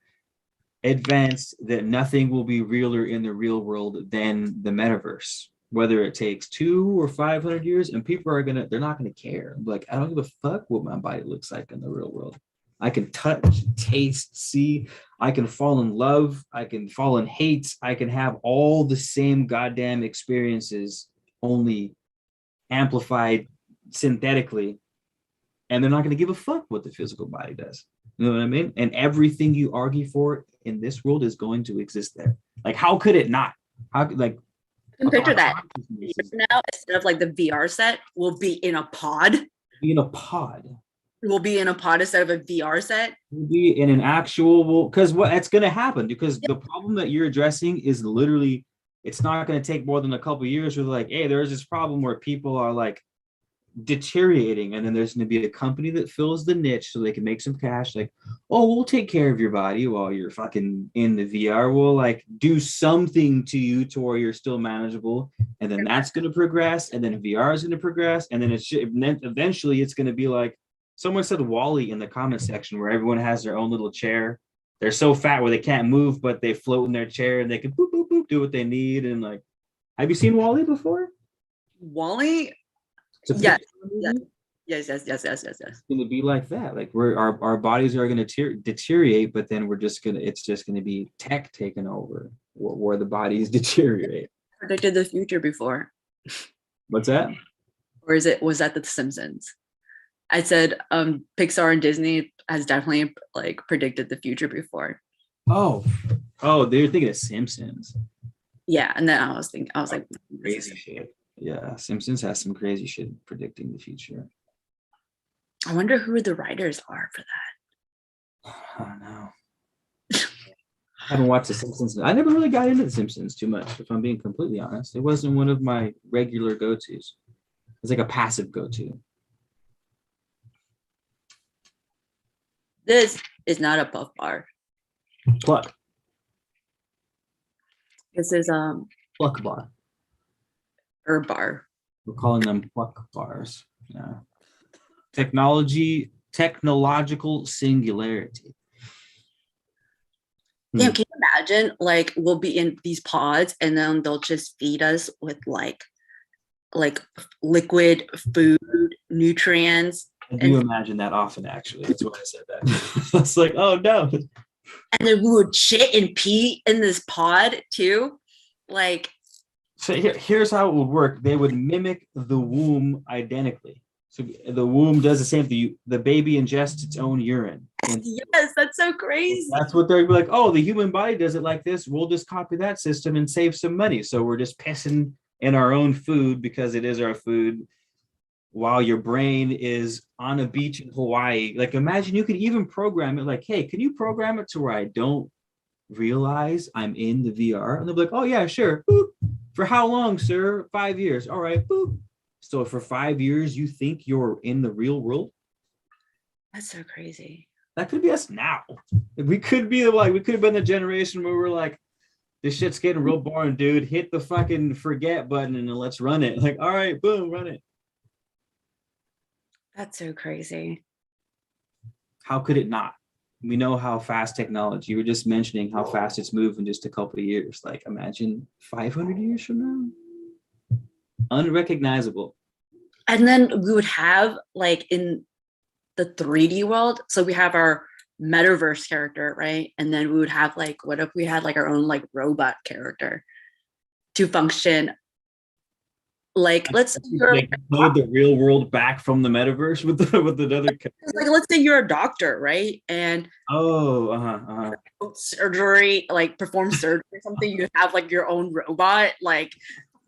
advanced that nothing will be realer in the real world than the metaverse. Whether it takes 200 or 500 years, and people they're not gonna care. Like, I don't give a fuck what my body looks like in the real world. I can touch, taste, see. I can fall in love. I can fall in hate. I can have all the same goddamn experiences, only amplified synthetically. and they're not going to give a fuck what the physical body does. You know what I mean? And everything you argue for in this world is going to exist there. Like, how could it not? How like You can picture that now, instead of like the VR set, we'll be in a pod. Be in a pod. We'll be in a pod instead of a VR set. We'll be in an actual, because what that's going to happen, because the problem that you're addressing is literally, it's not going to take more than a couple of years. Where like, hey, there's this problem where people are like deteriorating, and then there's going to be a company that fills the niche so they can make some cash. Like, oh, we'll take care of your body while you're fucking in the VR. We'll like do something to you to where you're still manageable, and then that's going to progress, and then VR is going to progress, and then eventually it's going to be like someone said Wall-E in the comment section, where everyone has their own little chair. They're so fat where they can't move, but they float in their chair and they can boop boop boop do what they need. And like, have you seen Wall-E before? Wall-E. Yes. Yes. It's going to be like that. Like our bodies are going to deteriorate, but then it's just going to be tech taking over where the bodies deteriorate. Predicted the future before. What's that? Or was that The Simpsons? I said Pixar and Disney has definitely like predicted the future before. Oh, they're thinking of Simpsons. Yeah, and then I was like, crazy shit. Yeah, Simpsons has some crazy shit predicting the future. I wonder who the writers are for that. I don't know. I haven't watched The Simpsons. I never really got into The Simpsons too much, if I'm being completely honest. It wasn't one of my regular go-tos. It's like a passive go-to. This is not a puff bar. Pluck. This is Pluck bar. Herb bar. We're calling them pluck bars. Yeah. Technological singularity. Yeah, can you imagine? Like, we'll be in these pods, and then they'll just feed us with like liquid food, nutrients. I do imagine that often, actually. That's why I said that. It's like, oh no. And then we would shit and pee in this pod too. Like, so here's how it would work. They would mimic the womb identically. So the womb does the same thing. The baby ingests its own urine. And yes, that's so crazy. That's what they're like, oh, the human body does it like this. We'll just copy that system and save some money. So we're just pissing in our own food because it is our food, while your brain is on a beach in Hawaii. Like, imagine you could even program it like, hey, can you program it to where I don't realize I'm in the VR? And they'll be like, oh yeah, sure. Boop. For how long, sir? 5 years. All right. Boop. So for 5 years, you think you're in the real world? That's so crazy. That could be us now. We could have been the generation where we're like, this shit's getting real boring, dude. Hit the fucking forget button and then let's run it. Like, all right, boom, run it. That's so crazy. How could it not? We know how fast technology, you were just mentioning how fast it's moved in just a couple of years. Like, imagine 500 years from now. Unrecognizable. And then we would have, like, in the 3D world, so we have our metaverse character, right? And then we would have, like, what if we had like our own like robot character to function? Like, let's say you're like the real world back from the metaverse with another character. Like, let's say you're a doctor, right? And surgery, like perform surgery or something, you have like your own robot, like,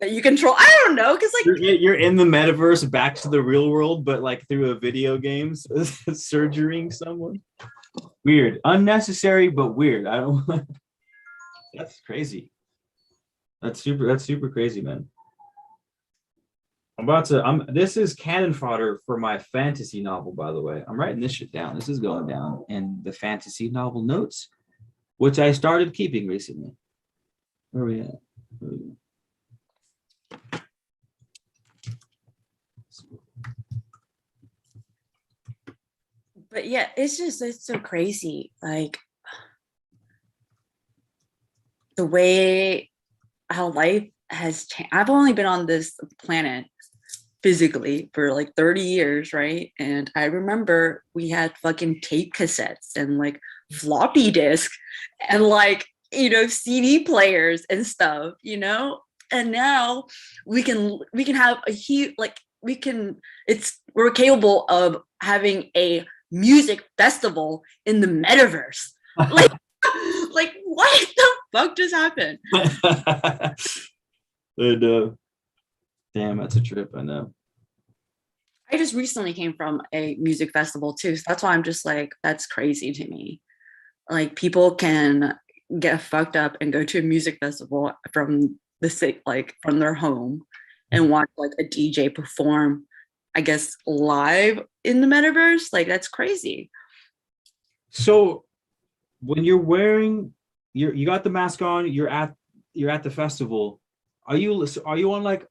that you control. I don't know, because like you're in the metaverse back to the real world, but like through a video game, surgerying someone. Weird, unnecessary, but weird. I don't. That's crazy. That's super crazy, man. This is cannon fodder for my fantasy novel, by the way. I'm writing this shit down. This is going down in the fantasy novel notes, which I started keeping recently. Where are we at? But yeah, it's so crazy. Like, the way how life has changed. I've only been on this planet physically for like 30 years, right? And I remember we had fucking tape cassettes and like floppy disk and like, CD players and stuff, and now we can have a huge, like, we're capable of having a music festival in the metaverse. Like, like what the fuck just happened? And, damn, that's a trip. I know. I just recently came from a music festival too, so that's why I'm just like, that's crazy to me. Like people can get fucked up and go to a music festival from the city, like from their home, and watch like a DJ perform, I guess, live in the metaverse. Like that's crazy. So when you're wearing you got the mask on, you're at the festival. Are you on like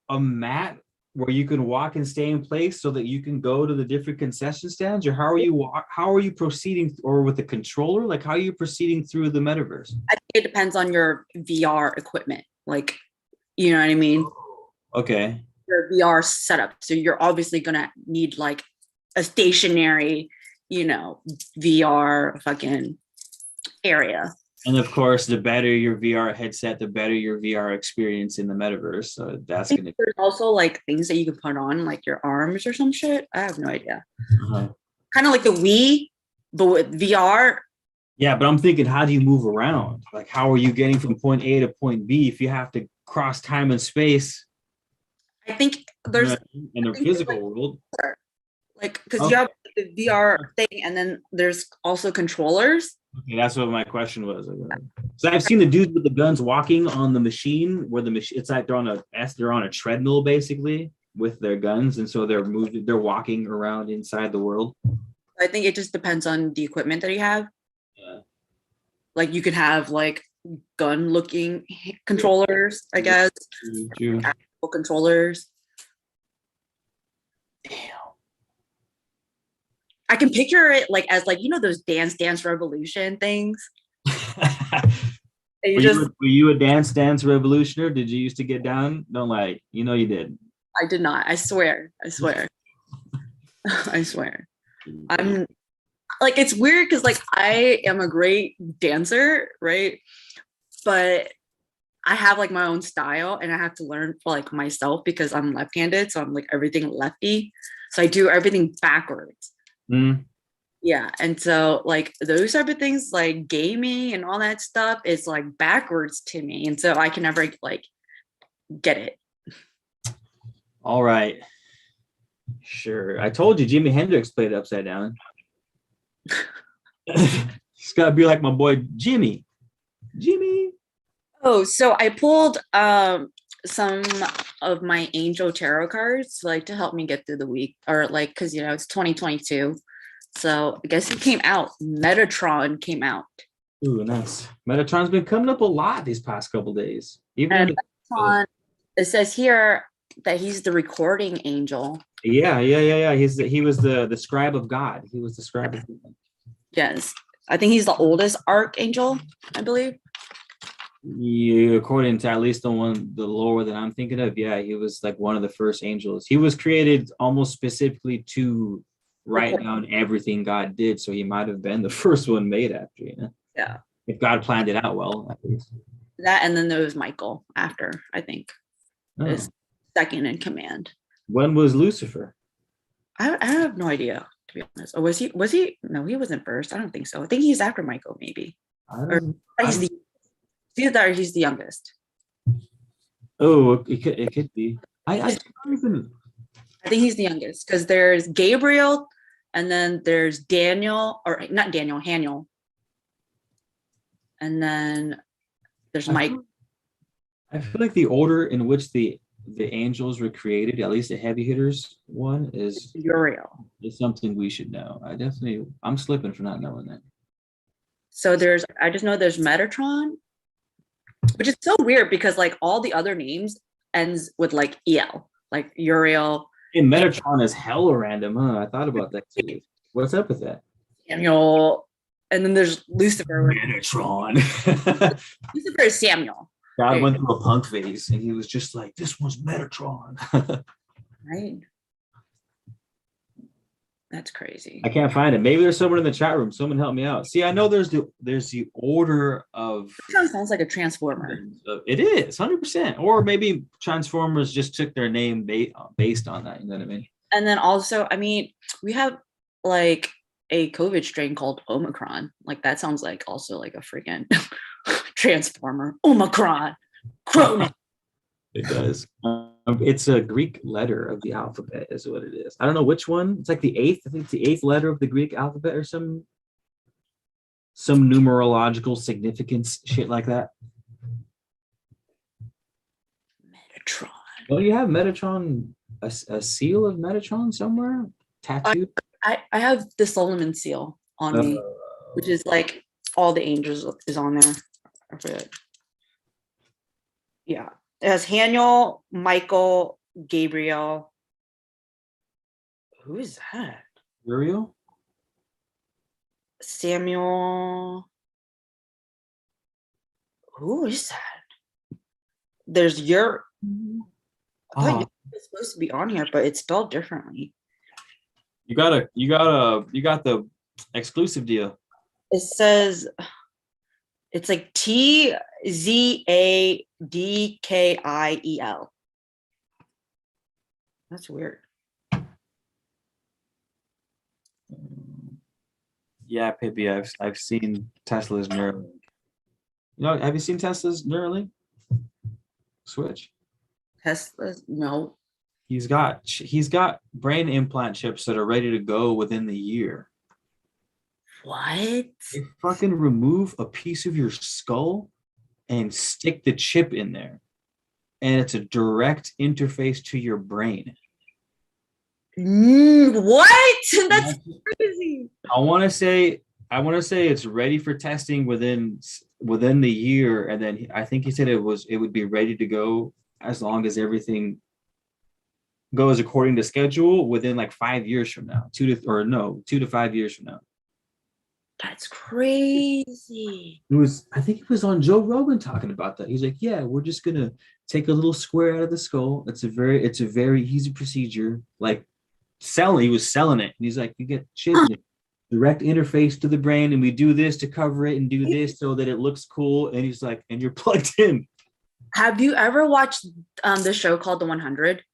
a mat where you can walk and stay in place so that you can go to the different concession stands, or how are you proceeding, or with the controller? Like how are you proceeding through the metaverse? I think it depends on your VR equipment. Like, you know what I mean? Okay. Your VR setup. So you're obviously gonna need like a stationary, VR fucking area. And of course, the better your VR headset, the better your VR experience in the metaverse. So that's gonna. There's also like things that you can put on like your arms or some shit. I have no idea. Uh-huh. Kind of like the Wii, but with VR. Yeah, but I'm thinking, how do you move around? Like, how are you getting from point A to point B if you have to cross time and space? I think there's in the physical world. Like, because you have the VR thing, and then there's also controllers. Okay, that's what my question was. So I've seen the dudes with the guns walking on the machine, where the machine, it's like they're on a treadmill basically with their guns, and so they're walking around inside the world. I think it just depends on the equipment that you have. Yeah. Like you can have like gun-looking controllers, I guess. True. Actual controllers. Damn. I can picture it like as like those Dance Revolution things. Were you a Dance Revolutioner? Did you used to get down? Don't lie. You did. I did not. I swear. I swear. I'm like, it's weird because like I am a great dancer, right? But I have like my own style, and I have to learn for like myself because I'm left-handed, so I'm like everything lefty. So I do everything backwards. Mm. Yeah, and so like those type of things, like gaming and all that stuff, is like backwards to me, and so I can never like get it. All right, sure. I told you Jimi Hendrix played upside down. It's gotta be like my boy Jimmy. Oh, so I pulled some of my angel tarot cards like to help me get through the week, or like because it's 2022. So I guess it came out. Metatron came out. Ooh, nice. Metatron's been coming up a lot these past couple days. And Metatron, it says here that he's the recording angel. Yeah. He was the scribe of God. He was the scribe of God. Yes. I think he's the oldest archangel, I believe. Yeah, according to at least the lore that I'm thinking of, yeah, he was like one of the first angels. He was created almost specifically to write down everything God did, so he might have been the first one made after, Yeah. If God planned it out well, at least. That, and then there was Michael after, I think. Is second in command. When was Lucifer? I have no idea, to be honest. Or was he? No, he wasn't first. I don't think so. I think he's after Michael, maybe. He's the youngest. Oh, it could be. I think he's the youngest because there's Gabriel, and then there's Daniel, or not Daniel, Haniel. And then there's Mike. I feel like the order in which the angels were created, at least the heavy hitters one, is Uriel. Is something we should know. I'm slipping for not knowing that. So I just know there's Metatron, which is so weird because like all the other names ends with like EL, like Uriel. Hey, Metatron is hella random, huh? I thought about that too. What's up with that? Samuel. And then there's Lucifer. Metatron. Lucifer is Samuel. God went through a punk phase and he was just like, this was Metatron. Right. That's crazy. I can't find it. Maybe there's someone in the chat room. Someone help me out. See, I know there's the order of. Sounds like a transformer. It is 100%. Or maybe Transformers just took their name based on that. You know what I mean? And then also, I mean, we have like a COVID strain called Omicron. Like that sounds like also like a freaking transformer. Omicron. Corona. It does. It's a Greek letter of the alphabet, is what it is. I don't know which one. It's like the eighth. I think it's the eighth letter of the Greek alphabet, or some numerological significance, shit like that. Metatron. Well, you have Metatron, a seal of Metatron somewhere tattooed. I have the Solomon seal on me, which is like all the angels is on there. I forget. Yeah. It has Daniel, Michael, Gabriel. Who is that? Uriel? Samuel. Who is that? There's your. I thought it was supposed to be on here, but it's spelled differently. You got the exclusive deal. It says it's like TZADKIEL. That's weird. Yeah, Pippi, I've seen Tesla's Neuralink. You know, have you seen Tesla's Neuralink switch? Tesla's no. He's got brain implant chips that are ready to go within the year. What? They fucking remove a piece of your skull and stick the chip in there, and it's a direct interface to your brain. What? That's crazy. I want to say it's ready for testing within the year, and then I think he said it would be ready to go as long as everything goes according to schedule within like 5 years from now, 2 to 5 years from now. That's crazy. I think it was on Joe Rogan talking about that. He's like, yeah, we're just gonna take a little square out of the skull. It's a very easy procedure. Like he was selling it. And he's like, you get chip direct interface to the brain, and we do this to cover it and do this so that it looks cool. And he's like, and you're plugged in. Have you ever watched the show called The 100?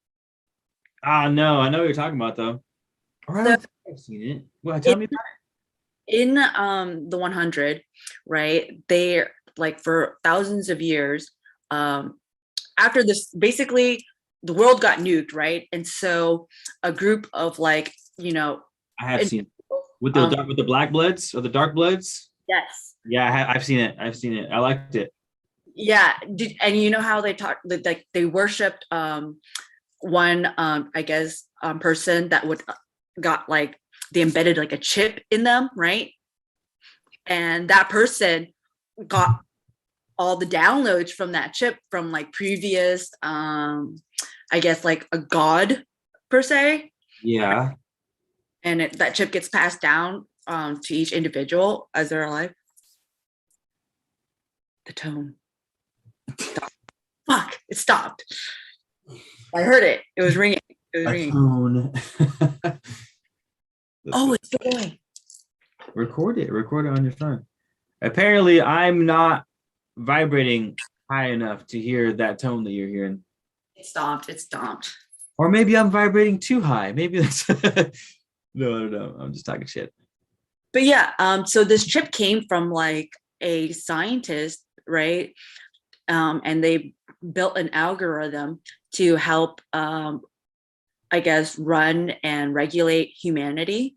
No, I know what you're talking about though. Or I don't think I've seen it. Well, tell me about it. In The 100, right? They like for thousands of years, after this, basically the world got nuked, right? And so a group of like, I have seen it. With the black bloods or the dark bloods. Yes. Yeah, I've seen it. I liked it. Yeah, and you know how they talk, like they worshipped one person that would got like they embedded like a chip in them, right? And that person got all the downloads from that chip from like previous like a god per se. Yeah. And that chip gets passed down to each individual as they're alive. The tone. Fuck, it stopped. I heard it. It was ringing. Tone. Oh, it's still going. Record it on your phone. Apparently, I'm not vibrating high enough to hear that tone that you're hearing. It stopped. Or maybe I'm vibrating too high. Maybe that's no. I'm just talking shit. But yeah, so this chip came from like a scientist, right? And they built an algorithm to help run and regulate humanity,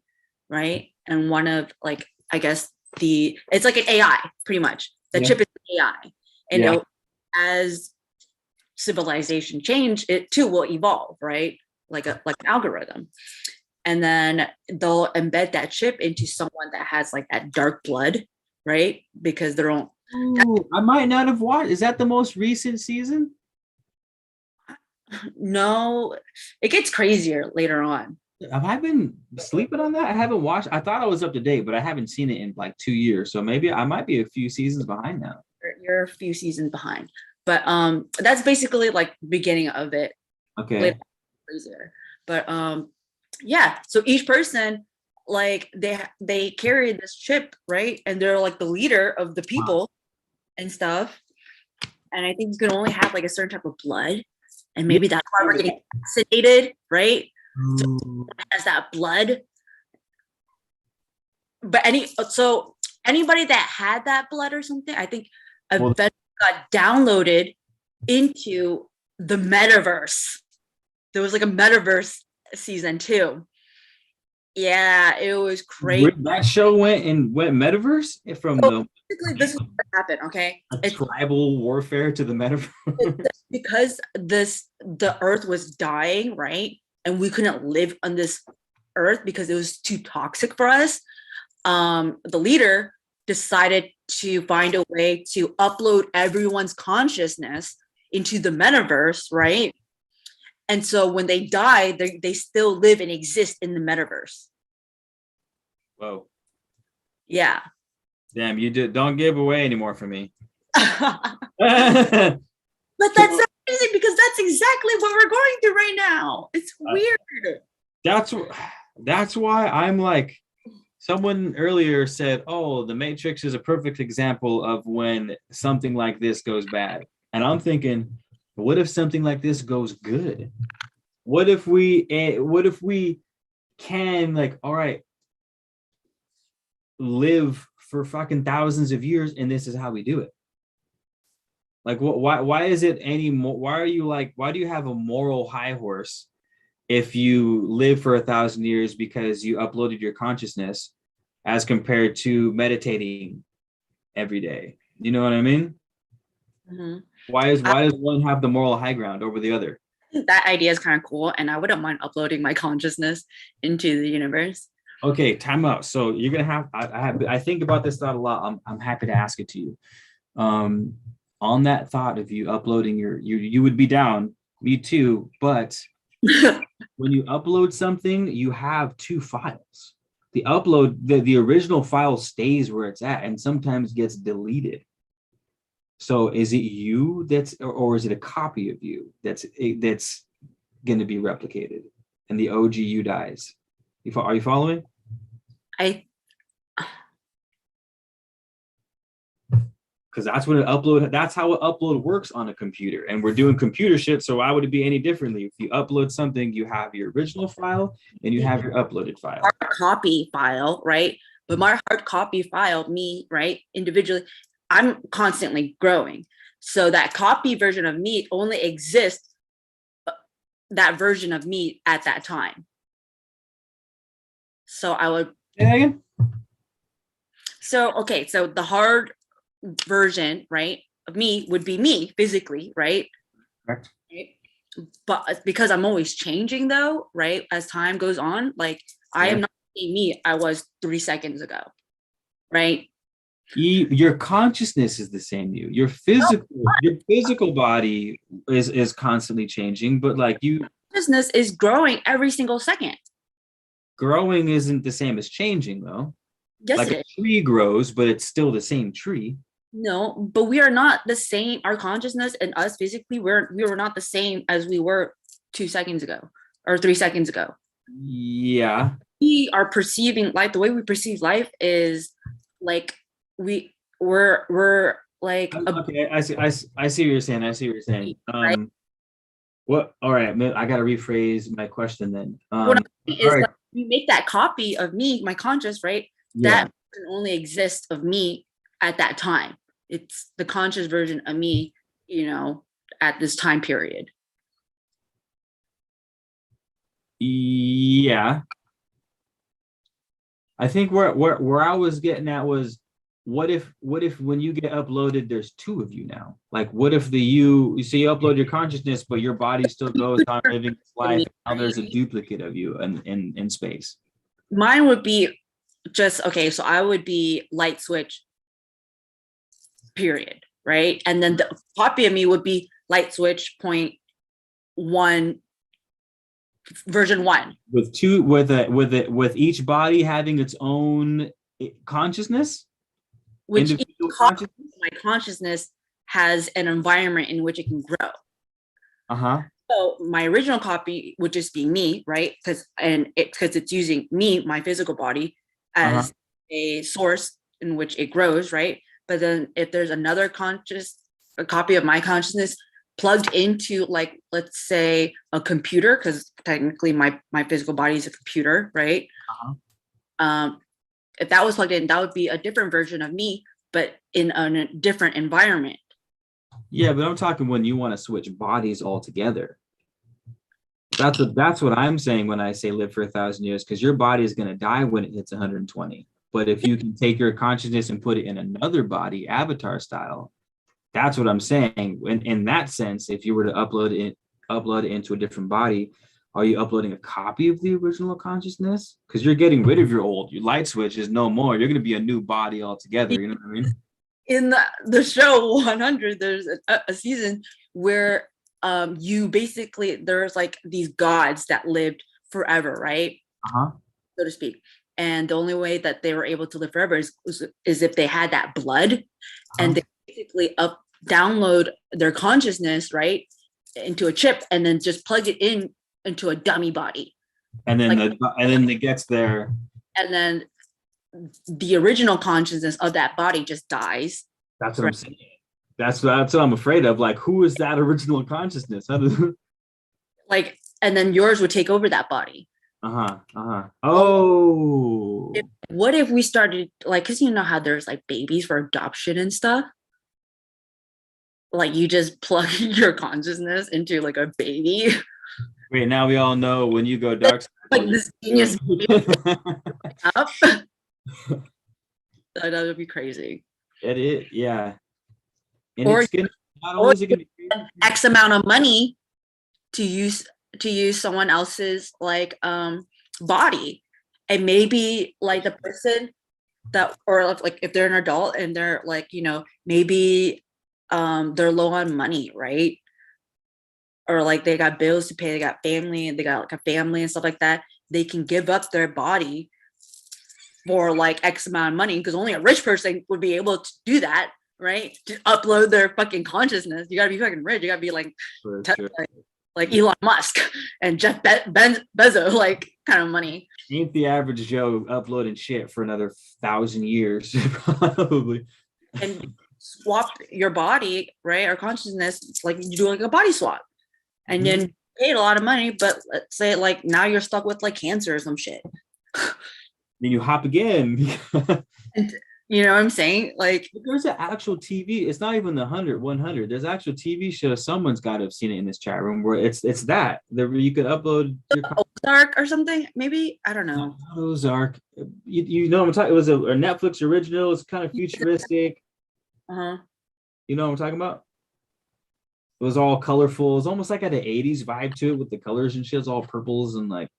right? And one of like, it's like an AI, pretty much. The chip is an AI. And as civilization change, it too will evolve, right? Like an algorithm. And then they'll embed that chip into someone that has like that dark blood, right? Because they're all. I might not have watched. Is that the most recent season? No, it gets crazier later on. Have I been sleeping on that? I haven't watched. I thought I was up to date, but I haven't seen it in like 2 years. So maybe I might be a few seasons behind now. You're a few seasons behind, but that's basically like beginning of it. Okay. Crazier. But Yeah, so each person, like they carry this chip, right? And they're like the leader of the Wow. people and stuff. And I think you can only have like a certain type of blood, and Yeah. maybe that's why we're getting vaccinated, right? So Ooh. as that blood, but anybody that had that blood or something, I think Well, eventually got downloaded into the metaverse. There was like a metaverse season 2. Yeah, it was crazy. that show went metaverse from So the basically, this is what happened. Okay, it's tribal warfare to the metaverse. because the Earth was dying, right? And we couldn't live on this Earth because it was too toxic for us. The leader decided to find a way to upload everyone's consciousness into the metaverse, right? And so when they die, they still live and exist in the metaverse. Whoa. Yeah. Damn, you don't give away anymore for me. But So, that's amazing because that's exactly what we're going through right now. It's weird. that's why I'm like, someone earlier said, "Oh, the Matrix is a perfect example of when something like this goes bad." And I'm thinking, what if something like this goes good? What if we can, like, all right, live for fucking thousands of years, and this is how we do it? Like, what? Why is it any more? Why are you like? Why do you have a moral high horse if you live for 1,000 years because you uploaded your consciousness, as compared to meditating every day? You know what I mean? Mhm. Why does one have the moral high ground over the other? That idea is kind of cool, and I wouldn't mind uploading my consciousness into the universe. Okay, time out. So you're gonna have I think about this thought a lot. I'm happy to ask it to you. Um, on that thought of you uploading you would be down, me too, but when you upload something, you have two files. The original file stays where it's at and sometimes gets deleted. So is it you or is it a copy of you that's going to be replicated and the OGU dies? Are you following? I Because that's how an upload works on a computer. And we're doing computer shit, so why would it be any differently? If you upload something, you have your original file and you have your uploaded file. hard copy file, right? But my hard copy file, me, right, individually, I'm constantly growing. So that copy version of me only exists that version of me at that time. So I would. Say that again? So okay, so the hard version, right, of me would be me physically, right? Correct. Right? But because I'm always changing though, right? As time goes on, like I am Yeah. not me I was 3 seconds ago, right? Your consciousness is the same you. Your physical body is constantly changing, but like you Business is growing every single second. growing isn't the same as changing though. Yes, Like it a is. tree grows, but it's still the same tree. No, but we are not the same. Our consciousness and us physically, we were not the same as we were 2 seconds ago or 3 seconds ago. Yeah. We are perceiving life. The way we perceive life is like we're like a Okay, I see what you're saying. I see what you're saying. baby, right? What? All right, I got to rephrase my question then. What I'm saying All is right, like we make that copy of me, my conscious, right? yeah. That can only exist of me at that time. It's the conscious version of me, at this time period. Yeah, I think where I was getting at was, what if when you get uploaded, there's two of you now? Like, what if you say you upload your consciousness, but your body still goes on living its life, and now there's a duplicate of you in space? Mine would be just okay. So I would be light switch, period, right? And then the copy of me would be light switch point one, version one, With each body having its own consciousness, which each individual copy consciousness. of my consciousness has an environment in which it can grow. Uh-huh. So my original copy would just be me, right? Because it's using me, my physical body, Uh-huh. as a source in which it grows, right? But then if there's another a copy of my consciousness plugged into, like, let's say a computer, because technically my physical body is a computer, right? Uh-huh. Um, if that was plugged in, that would be a different version of me, but in a different environment. Yeah, but I'm talking when you want to switch bodies altogether. That's what I'm saying when I say live for 1,000 years, because your body is going to die when it hits 120. But if you can take your consciousness and put it in another body, avatar style, that's what I'm saying. In that sense, if you were to upload it into a different body, are you uploading a copy of the original consciousness? Because you're getting rid of your light switch is no more. You're going to be a new body altogether. You know what I mean? In the show 100, there's a season where you basically, there's like these gods that lived forever, right? Uh-huh. So to speak. And the only way that they were able to live forever is if they had that blood, Uh-huh. and they basically download their consciousness, right, into a chip, and then just plug it in into a dummy body. And then Like, it gets there. and then the original consciousness of that body just dies. That's what I'm Right? saying. That's what I'm afraid of. Like, who is that original consciousness? How does Like, and then yours would take over that body. uh-huh. Uh-huh. Well, Oh. what if we started, like, because you know how there's like babies for adoption and stuff? Like, you just plug your consciousness into like a baby. Wait, now we all know when you go dark side, Like what this you're genius doing. up. That would be crazy. It is, yeah. And Or it's gonna not only or is it gonna be crazy, X amount of money to use someone else's like body. And maybe like the person that, or like if they're an adult and they're like, maybe they're low on money, right? Or like they got bills to pay, they got family, and they got like a family and stuff like that. They can give up their body for like X amount of money, because only a rich person would be able to do that, right? To upload their fucking consciousness. You gotta be fucking rich. You gotta be like for sure. like Elon Musk and Jeff Bezos, like kind of money. Ain't the average Joe uploading shit for another 1,000 years, probably. And swap your body, right? Or consciousness, like you do like a body swap. And Mhm. then paid a lot of money, but let's say like now you're stuck with like cancer or some shit. Then you hop again. And you know what I'm saying? Like, There's an actual TV. It's not even the 100. There's actual TV show. Someone's got to have seen it in this chat room where it's that there you could upload your Ozark or something, maybe, I don't know. Ozark. You know what I'm talking. It was a Netflix original. It's kind of futuristic. Uh-huh. You know what I'm talking about? It was all colorful. It was almost like had an 80s vibe to it with the colors and shit. It's all purples and like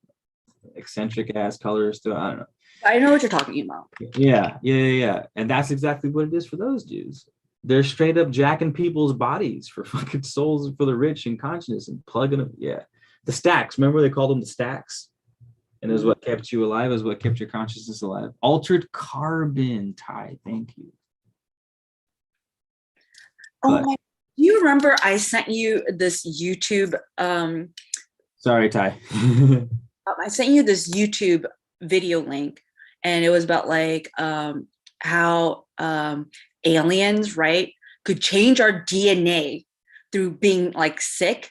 eccentric ass colors to it. I don't know. I know what you're talking about. Yeah. And that's exactly what it is for those dudes. They're straight up jacking people's bodies for fucking souls for the rich and consciousness and plugging them. Yeah. The stacks. Remember they called them the stacks? And it was what kept you alive, is what kept your consciousness alive. Altered carbon, Ty. Thank you. Oh But my, do you remember I sent you this YouTube sorry, Ty. I sent you this YouTube video link, and it was about like how aliens, right, could change our DNA through being like sick.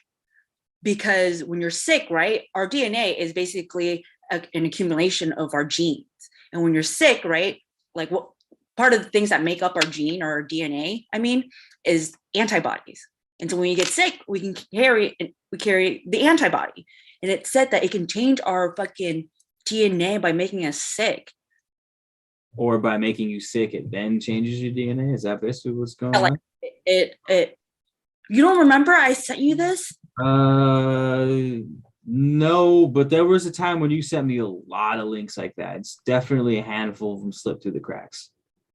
Because when you're sick, right, our DNA is basically an accumulation of our genes. And when you're sick, right, like what part of the things that make up our gene or our DNA, I mean, is antibodies. And so when you get sick, we carry the antibody. And it said that it can change our fucking DNA by making us sick. Or by making you sick, it then changes your DNA. Is that basically what's going Like on? it you don't remember I sent you this? No, but there was a time when you sent me a lot of links like that. It's definitely a handful of them slipped through the cracks.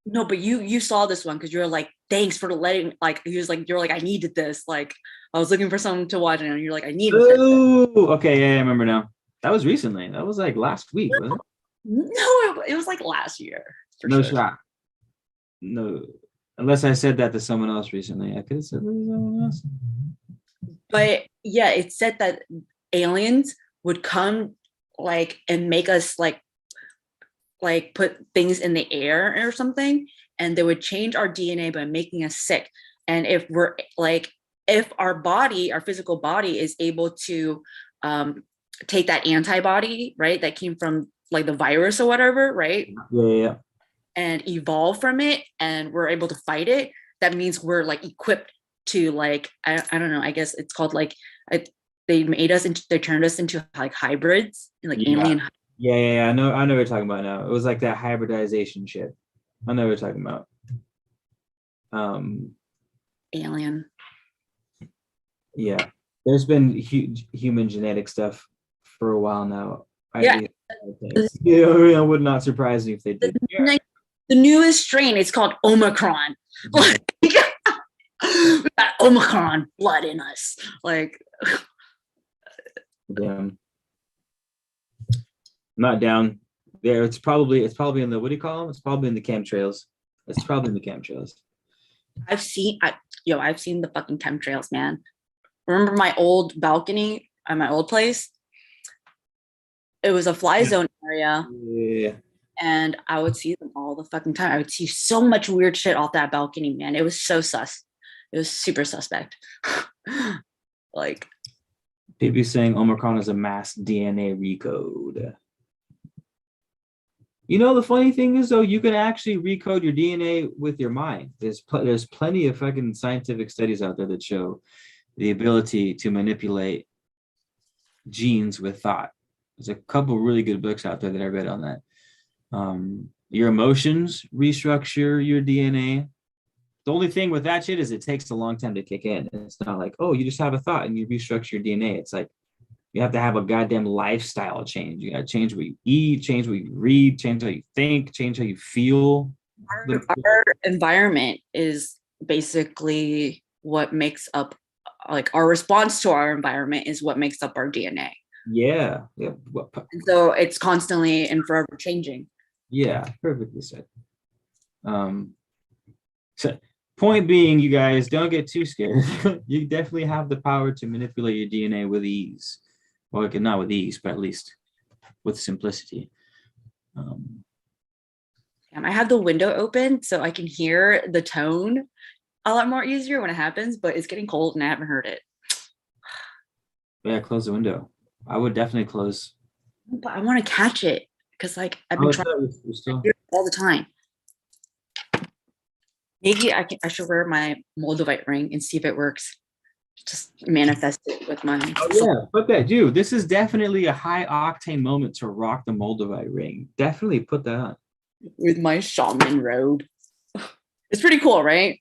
No, but you saw this one because you're like, thanks for letting, like, he was like, you're like, I needed this. Like, I was looking for something to watch, and you're like, I needed this. Oh, okay, yeah, I remember now. That was recently. That was like last week, wasn't it? No, it was like last year for No sure. shot. No, unless I said that to someone else recently. I could have said that to someone else. But yeah, it said that aliens would come like and make us like put things in the air or something, and they would change our DNA by making us sick. And if we're like, if our body, our physical body, is able to um, take that antibody, right, that came from like the virus or whatever, right, Yeah. and evolve from it, and we're able to fight it, that means we're like equipped to like I don't know. I guess it's called like I, they turned us into like hybrids, like Yeah. alien Yeah. I know what you're talking about now. It was like that hybridization shit. I know what you're talking about. Um, alien. yeah. There's been huge human genetic stuff for a while now. I Yeah, think yeah, I mean, it would not surprise me if they did. Yeah. the newest strain is called Omicron. Yeah. Like, we got Omicron blood in us. Like, Damn. Not down. There, it's probably in the what do you call them? It's probably in the chemtrails. It's probably in the chemtrails. I've seen, I've seen the fucking chemtrails, man. Remember my old balcony at my old place? It was a fly zone area, Yeah. and I would see them all the fucking time. I would see so much weird shit off that balcony, man. It was so sus. It was super suspect. Like, People saying Omicron is a mass DNA recode. You know, the funny thing is though, you can actually recode your DNA with your mind. There's plenty of fucking scientific studies out there that show the ability to manipulate genes with thought. There's a couple really good books out there that I read on that. Your emotions restructure your DNA. The only thing with that shit is it takes a long time to kick in. It's not like, oh, you just have a thought and you restructure your DNA. It's like you have to have a goddamn lifestyle change. You got to change what you eat, change what you read, change how you think, change how you feel. our environment is basically what makes up, like, our response to our environment is what makes up our DNA. Yeah, yeah, And so it's constantly and forever changing. yeah, perfectly said. Um, so point being, you guys don't get too scared. You definitely have the power to manipulate your DNA with ease. Well, not with ease, but at least with simplicity. Um, I have the window open so I can hear the tone a lot more easier when it happens, but it's getting cold and I haven't heard it. yeah, close the window. I would definitely close. But I want to catch it because, like, I've Oh, been it's trying not, to hear it all the time. Maybe I should wear my Moldavite ring and see if it works. Just manifest it with my oh yeah, put that, dude. This is definitely a high octane moment to rock the Moldavite ring. Definitely put that on. with my shaman robe. It's pretty cool, right?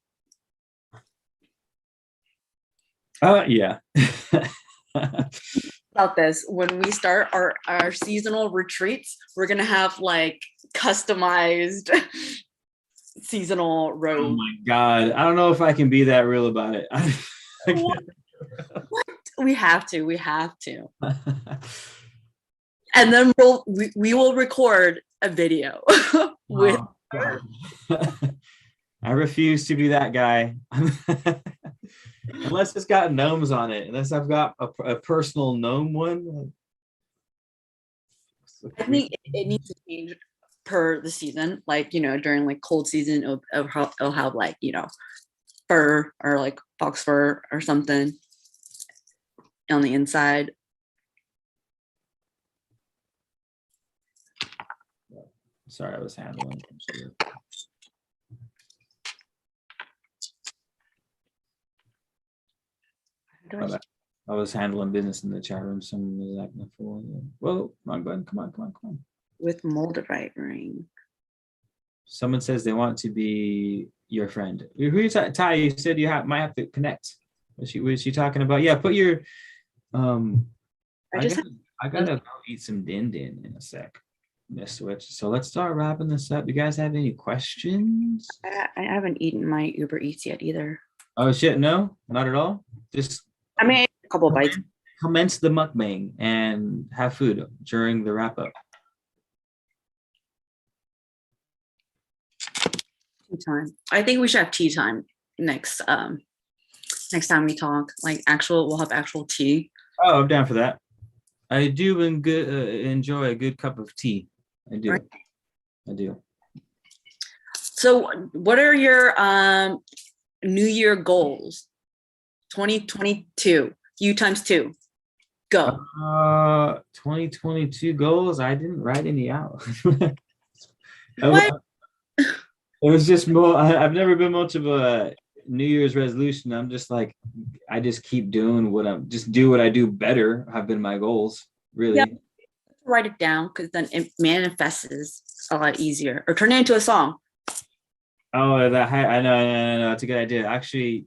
Yeah. About this, when we start our seasonal retreats, we're gonna have like customized seasonal Oh robe. my god, I don't know if I can be that real about it. What? We have to. We have to. And then we will record a video with. Oh, God. I refuse to be that guy. Unless it's got gnomes on it. Unless I've got a personal gnome one. I think it needs to change per the season. Like, during like cold season, it'll have like, fur or like fox fur or something on the inside. Sorry, I was handling. I was handling business in the chat room. Someone was acting a fool. Whoa, wrong button. Come on. With Moldavite ring. Someone says they want to be your friend. Who you Ty? You said you might have to connect. Was she talking about? Yeah, put your I gotta go eat some din din in a sec. Miss Switch. So let's start wrapping this up. You guys have any questions? I haven't eaten my Uber Eats yet either. Oh shit, no, not at all. Just I mean, a couple bites. Commence the mukbang and have food during the wrap up. Tea time. I think we should have tea time next next time we talk. Like actual, we'll have actual tea. Oh, I'm down for that. I do enjoy a good cup of tea. I do. Right. I do. So what are your New Year goals? 2022. U times 2. Go. 2022 goals. I didn't write any out. What? It was just more. I've never been much of a New Year's resolution. I'm just like, I just keep doing do what I do better. Have been my goals, really. Yep. Write it down because then it manifests a lot easier. Or turn it into a song. Oh, I know. It's a good idea. Actually,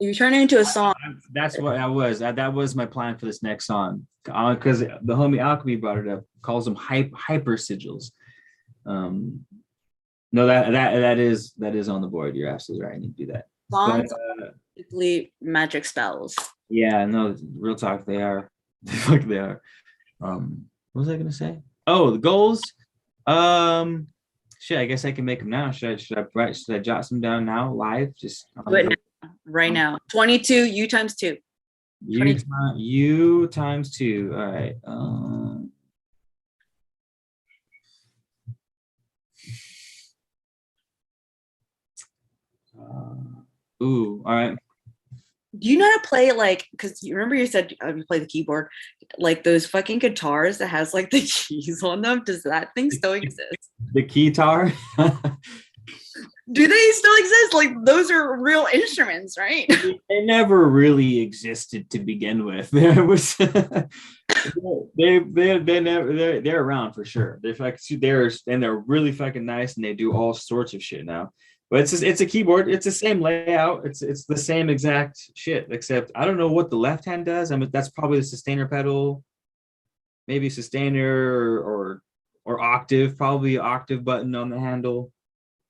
if you turn it into a song, that's what I was. That was my plan for this next song. Because the homie Alchemy brought it up, calls them hyper sigils. No, that is on the board. You're absolutely right. I need to do that. Songs are basically magic spells. Yeah, no, real talk, they are. They are. What was I gonna say? Oh, the goals. Shit, I guess I can make them now. Should I jot some down now live? Just do it now, right now. 22 U times 2. U times 2. All right. All right. Do you know how to play, like, because you remember you said you play the keyboard, like those fucking guitars that has like the keys on them? Does that thing still exist? The keytar? Do they still exist? Like those are real instruments, right? They never really existed to begin with. There was they're around for sure. They're really fucking nice and they do all sorts of shit now. But it's a keyboard. It's the same layout. It's the same exact shit, except I don't know what the left hand does. I mean, that's probably the sustainer pedal, maybe sustainer or octave, probably octave button on the handle.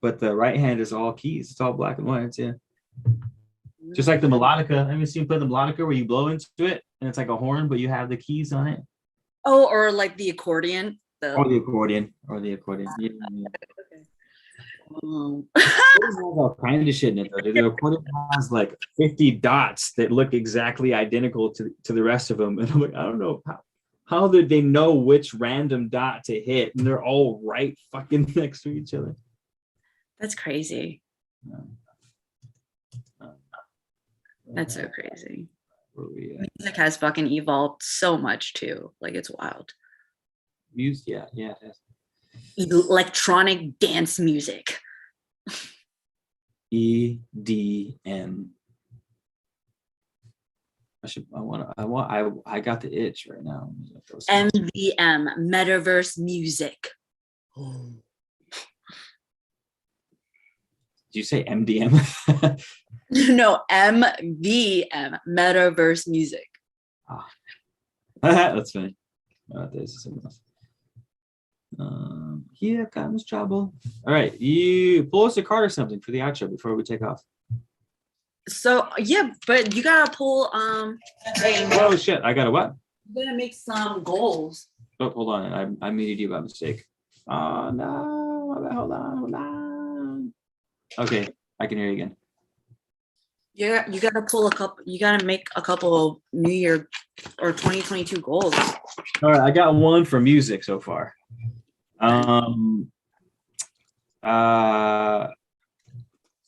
But the right hand is all keys. It's all black and white. Yeah. Just like the melodica. Have you seen play the melodica where you blow into it and it's like a horn, but you have the keys on it? Oh, or like the accordion. Or the accordion. Yeah. Okay. Oh. All kinds of shit in it though. The accordion has like 50 dots that look exactly identical to the rest of them, and I'm like, I don't know how did they know which random dot to hit, and they're all right fucking next to each other. That's crazy. That's so crazy. Music has fucking evolved so much too. Like it's wild. Music, yeah. Electronic dance music. EDM. I got the itch right now. MVM, metaverse music. Did you say MDM? No, MVM, metaverse music. That's funny. Here comes trouble. All right, you pull us a card or something for the outro before we take off. So yeah, but you gotta pull Oh shit! I got a what? You gotta make some goals. Oh, hold on. I muted you by mistake. Oh no! Hold on. Okay, I can hear you again. Yeah, you gotta pull a couple. You gotta make a couple of New Year or 2022 goals. All right, I got one for music so far. I'm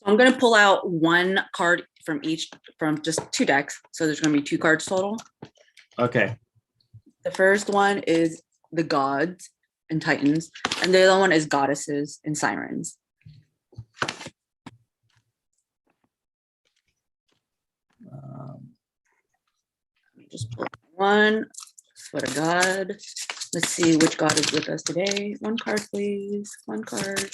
gonna pull out one card from just 2 decks. So there's gonna be 2 cards total. Okay. The first one is the gods and titans, and the other one is goddesses and sirens. Just pull one. Swear to God. Let's see which god is with us today. One card, please. One card.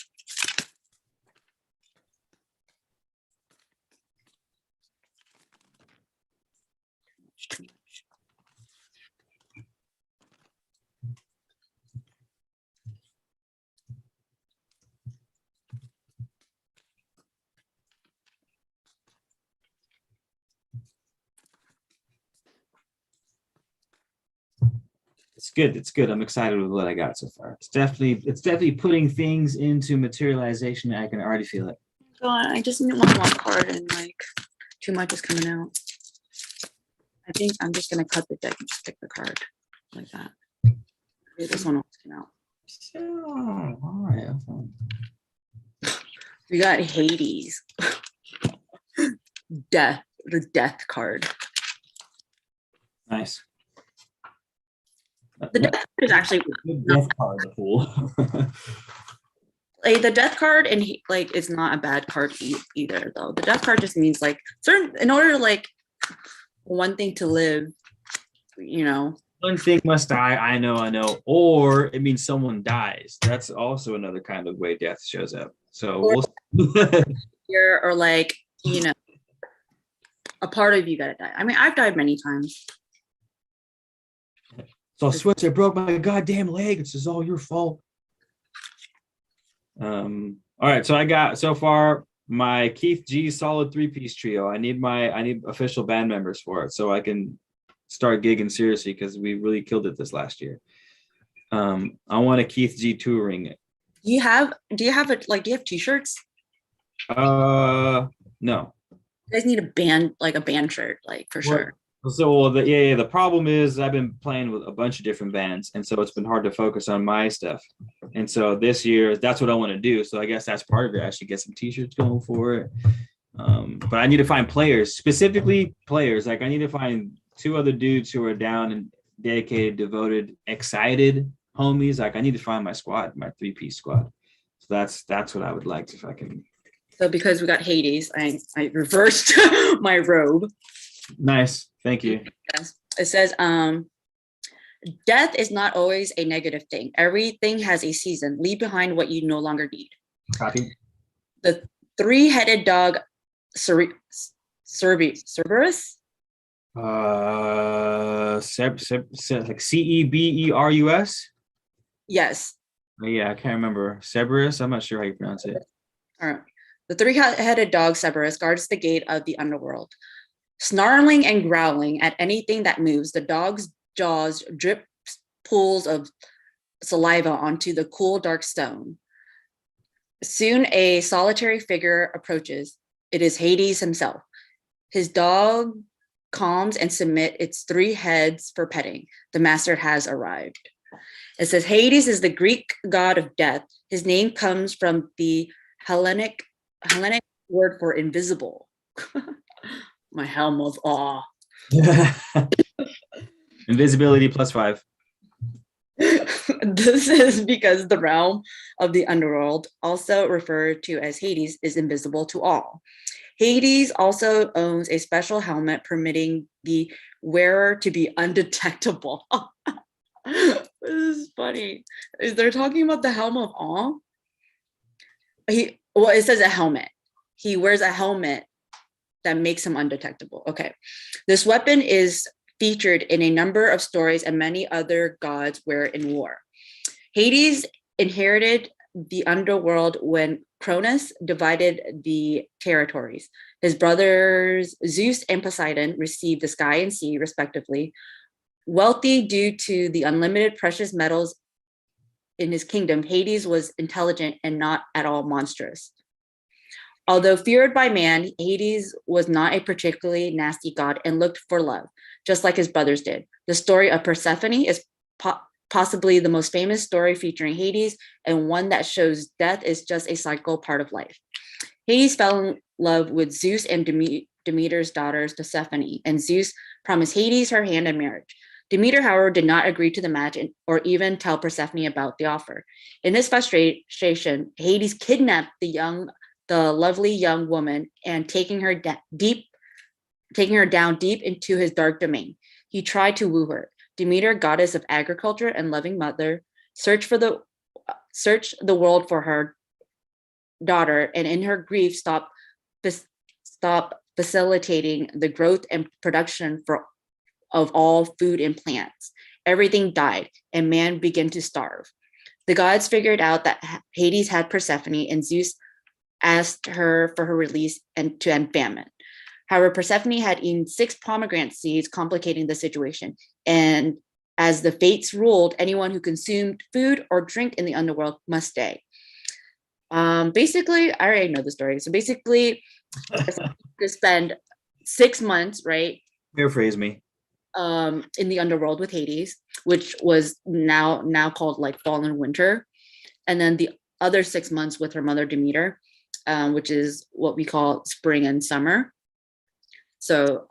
It's good. I'm excited with what I got so far. It's definitely putting things into materialization. I can already feel it. Go on. I just need one card and like too much is coming out. I think I'm just gonna cut the deck and just pick the card like that. Maybe this one will come out. Oh, all right. We got Hades. Death, the death card. Nice. The death card is actually death card, the fool. like the death card, and like it's not a bad card either though. The death card just means like certain, in order to like one thing to live, you know. One thing must die, I know, or it means someone dies. That's also another kind of way death shows up. So or like, you know, a part of you gotta die. I mean, I've died many times. So Switch, I broke my goddamn leg. This is all your fault. All right, so I got so far my Keith G solid 3-piece trio. I need official band members for it so I can start gigging seriously because we really killed it this last year. I want a Keith G touring it. Do you have it, like, do you have t-shirts? No. You guys need a band shirt, like, for sure. So the problem is I've been playing with a bunch of different bands, and so it's been hard to focus on my stuff. And so this year, that's what I want to do. So I guess that's part of it. I should get some t-shirts going for it. But I need to find players, specifically players. Like I need to find 2 other dudes who are down and dedicated, devoted, excited homies. Like I need to find my squad, my 3-piece squad. So that's what I would like if I can. So because we got Hades, I reversed my robe. Nice. Thank you. Yes. It says, death is not always a negative thing. Everything has a season. Leave behind what you no longer need. Copy. The 3-headed dog, Cerberus? Like Ceberus? Yes. Oh, yeah, I can't remember. Cerberus? I'm not sure how you pronounce it. All right. The 3-headed dog, Cerberus, guards the gate of the underworld. Snarling and growling at anything that moves, the dog's jaws drip pools of saliva onto the cool, dark stone. Soon a solitary figure approaches. It is Hades himself. His dog calms and submits its 3 heads for petting. The master has arrived. It says Hades is the Greek god of death. His name comes from the Hellenic word for invisible. My helm of awe. Invisibility +5. This is because the realm of the underworld, also referred to as Hades, is invisible to all. Hades also owns a special helmet permitting the wearer to be undetectable. This is funny. They're talking about the helm of awe. It says a helmet. He wears a helmet that makes him undetectable. Okay. This weapon is featured in a number of stories, and many other gods wear it in war. Hades inherited the underworld when Cronus divided the territories. His brothers Zeus and Poseidon received the sky and sea, respectively. Wealthy due to the unlimited precious metals in his kingdom, Hades was intelligent and not at all monstrous. Although feared by man, Hades was not a particularly nasty god and looked for love, just like his brothers did. The story of Persephone is possibly the most famous story featuring Hades, and one that shows death is just a cycle part of life. Hades fell in love with Zeus and Demeter's daughter, Persephone, and Zeus promised Hades her hand in marriage. Demeter, however, did not agree to the match or even tell Persephone about the offer. In his frustration, Hades kidnapped the lovely young woman and taking her down deep into his dark domain. He tried to woo her. Demeter, goddess of agriculture and loving mother, searched the world for her daughter, and in her grief stopped facilitating the growth and production of all food and plants. Everything died, and man began to starve. The gods figured out that Hades had Persephone, and Zeus asked her for her release and to end famine. However, Persephone had eaten 6 pomegranate seeds, complicating the situation. And as the fates ruled, anyone who consumed food or drink in the underworld must stay. Basically, I already know the story. So basically, to spend 6 months, right? Paraphrase me. in the underworld with Hades, which was now called like fall and winter, and then the other 6 months with her mother Demeter, which is what we call spring and summer. So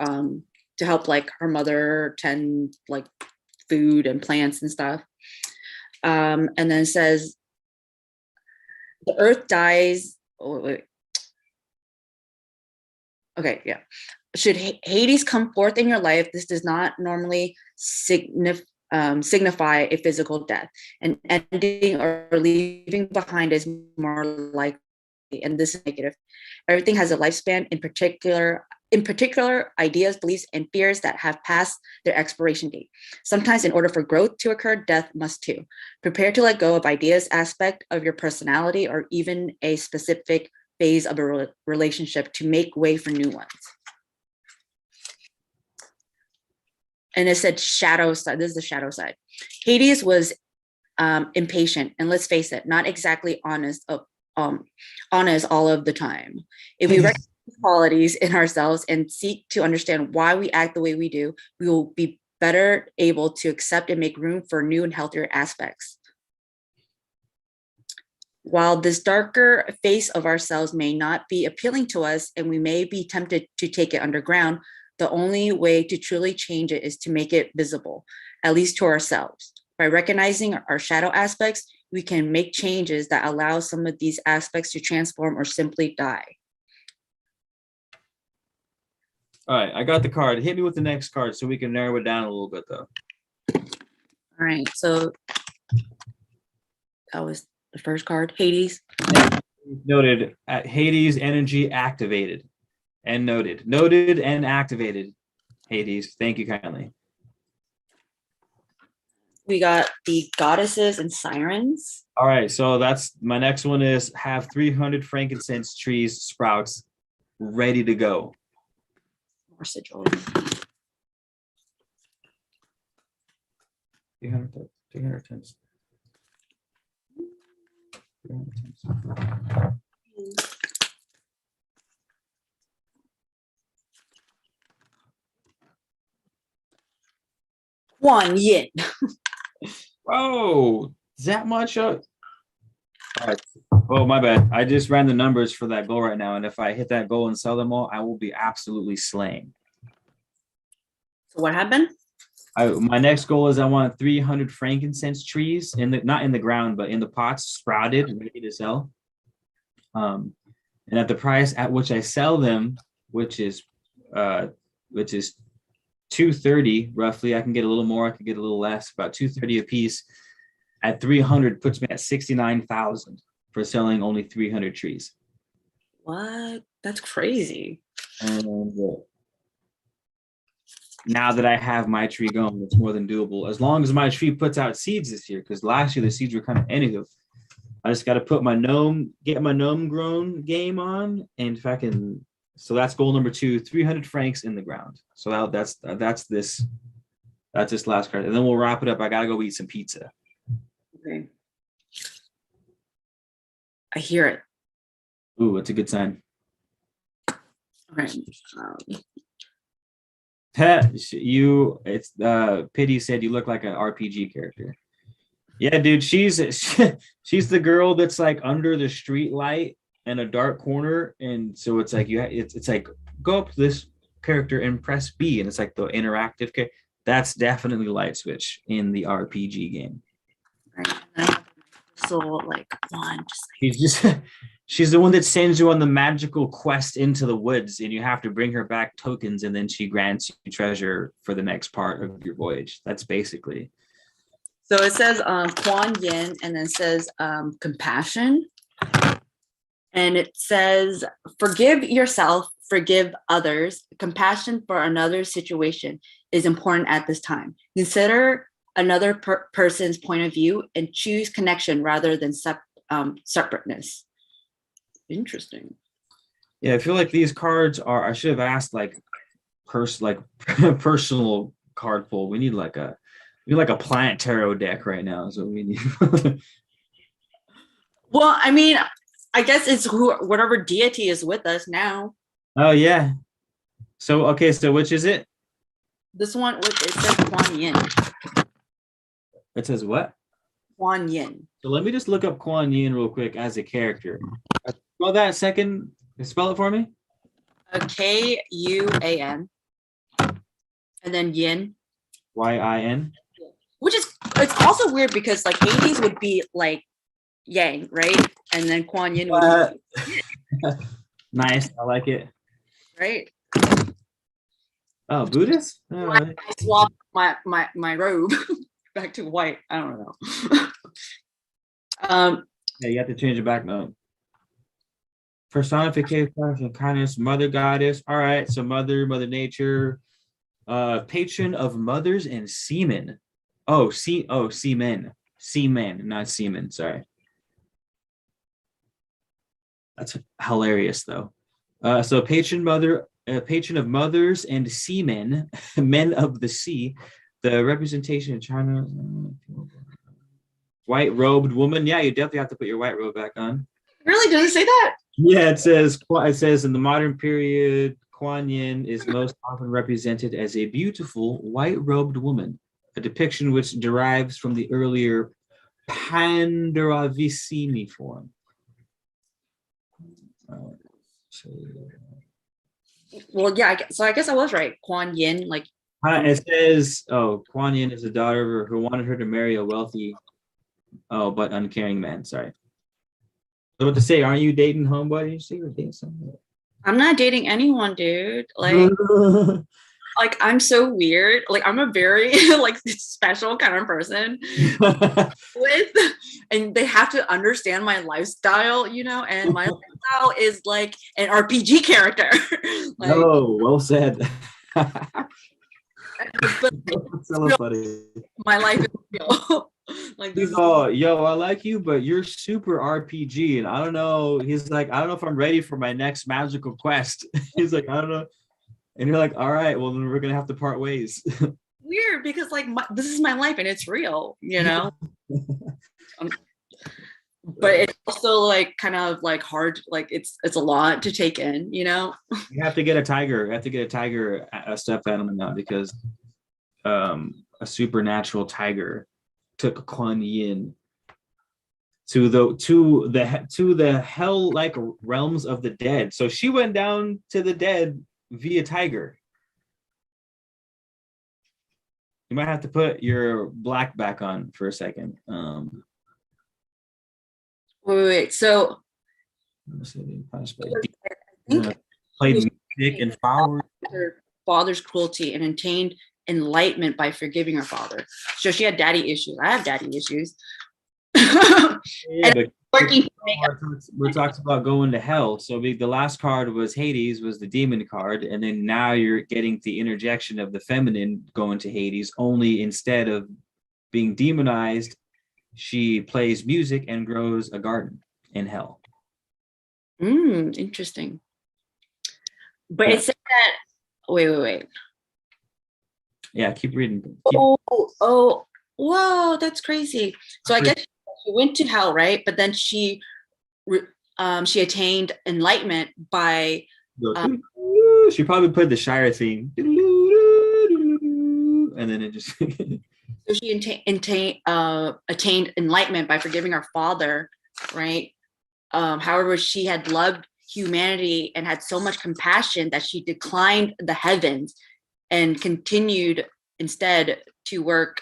to help like her mother tend like food and plants and stuff. And then it says the earth dies. Oh, wait. Okay, yeah. Should Hades come forth in your life, this does not normally signify a physical death. An ending or leaving behind is more likely, and this is negative. Everything has a lifespan. In particular, ideas, beliefs, and fears that have passed their expiration date. Sometimes, in order for growth to occur, death must too. Prepare to let go of ideas, aspect of your personality, or even a specific phase of a relationship to make way for new ones. And it said shadow side. This is the shadow side. Hades was impatient, and let's face it, not exactly honest all of the time. If we recognize qualities in ourselves and seek to understand why we act the way we do, we will be better able to accept and make room for new and healthier aspects. While this darker face of ourselves may not be appealing to us, and we may be tempted to take it underground, the only way to truly change it is to make it visible, at least to ourselves. By recognizing our shadow aspects, we can make changes that allow some of these aspects to transform or simply die. All right, I got the card. Hit me with the next card so we can narrow it down a little bit, though. All right, so that was the first card, Hades. Noted. Hades energy activated. And noted. Noted and activated. Hades. Thank you kindly. We got the goddesses and sirens. All right, so that's my next one is have 300 frankincense trees, sprouts ready to go. More sigil. 300 times. 300 times. One yin. Oh, is that much? All right. Oh, my bad. I just ran the numbers for that goal right now, and if I hit that goal and sell them all, I will be absolutely slaying. So what happened? My next goal is I want 300 frankincense trees not in the ground, but in the pots, sprouted, ready to sell. And at the price at which I sell them, which is $230 roughly. I can get a little more. I can get a little less. About $230 a piece. At 300 puts me at 69,000 for selling only 300 trees. What? That's crazy. And now that I have my tree going, it's more than doable. As long as my tree puts out seeds this year, because last year the seeds were kind of anywho. I just got to get my gnome grown game on, and if I can. So that's goal number 2, 300 francs in the ground. So that's this last card. And then we'll wrap it up. I got to go eat some pizza. Okay. I hear it. Ooh, it's a good sign. Okay. Pity said you look like an RPG character. Yeah, dude, she's the girl that's like under the street light in a dark corner, and so it's like it's like go up to this character and press B, and it's like the interactive. That's definitely Light Switch in the RPG game. Right. So like one, she's the one that sends you on the magical quest into the woods, and you have to bring her back tokens, and then she grants you treasure for the next part of your voyage. That's basically. So it says Kuan Yin, and then it says compassion. And it says, forgive yourself, forgive others. Compassion for another situation is important at this time. Consider another person's point of view and choose connection rather than separateness. Interesting. Yeah, I feel like these cards are, I should have asked personal card pull. We need like a plant tarot deck right now. So we need. Well, I mean, I guess it's whatever deity is with us now. Oh yeah. So okay, so which is it? This one, it says Kuan Yin. It says what? Kuan Yin. So let me just look up Kuan Yin real quick as a character. Spell that second. Spell it for me. Kuan. And then Yin. Yin. Which is, it's also weird because like Hades would be like Yang, right? And then Kuan Yin would be nice. I like it. right. Oh, Buddhist? I swapped my robe back to white. I don't know. Yeah, you have to change it back now. Personification of kindness, mother goddess. All right, so mother nature, patron of mothers and semen. Semen, not semen. Sorry, that's hilarious though. So patron of mothers and seamen, men of the sea. The representation in China, white robed woman. Yeah, you definitely have to put your white robe back on. Really? Does it say that? Yeah, it says in the modern period, Kuan Yin is most often represented as a beautiful white-robed woman, a depiction which derives from the earlier Pandaravicini form. Well, yeah. So I guess I was right. Kuan Yin, like. It says, Kuan Yin is a daughter who wanted her to marry a wealthy, but uncaring man. Sorry. So what to say? Aren't you dating homeboy? You say you're dating somebody. I'm not dating anyone, dude. Like I'm so weird. Like I'm a very like special kind of person and they have to understand my lifestyle, and my lifestyle is like an RPG character. Like, oh, well said. But so funny. My life is real. Like he's all, yo, I like you, but you're super RPG, and I don't know. He's like, I don't know if I'm ready for my next magical quest. He's like, I don't know, and you're like, all right, well then we're gonna have to part ways. Weird, because like this is my life and it's real, but it's also like kind of like hard, like it's a lot to take in, You have to get a tiger. You have to get a tiger, a stuffed animal now, because a supernatural tiger took Kuan Yin to the hell-like realms of the dead. So she went down to the dead via tiger. You might have to put your black back on for a second. Wait. So played music and flowers. Her father's cruelty and attained enlightenment by forgiving her father. So she had daddy issues. I have daddy issues. Yeah, we're talking about going to hell. So the last card was Hades, was the demon card, and then now you're getting the interjection of the feminine going to Hades. Only instead of being demonized, she plays music and grows a garden in hell. Interesting. But it said that. Wait. Yeah, keep reading. Whoa, that's crazy. So I guess she went to hell, right? But then she attained enlightenment by. She probably put the Shire theme, and then it just. So she attained enlightenment by forgiving her father, right? However, she had loved humanity and had so much compassion that she declined the heavens and continued instead to work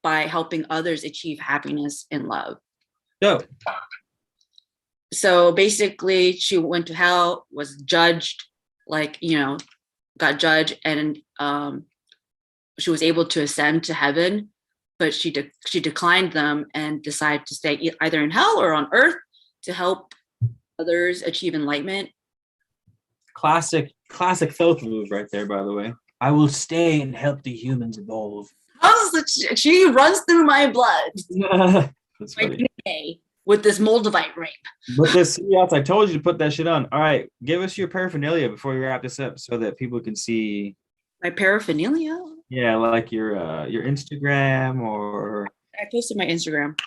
by helping others achieve happiness and love. So basically, she went to hell, was judged, got judged, and she was able to ascend to heaven, but she declined them and decided to stay either in hell or on earth to help others achieve enlightenment. Classic Thoth move right there, by the way. I will stay and help the humans evolve. She runs through my blood. That's funny. With this Moldavite rape. But this, yes, I told you to put that shit on. All right, give us your paraphernalia before we wrap this up so that people can see. My paraphernalia? Yeah, like your Instagram, or I posted my Instagram.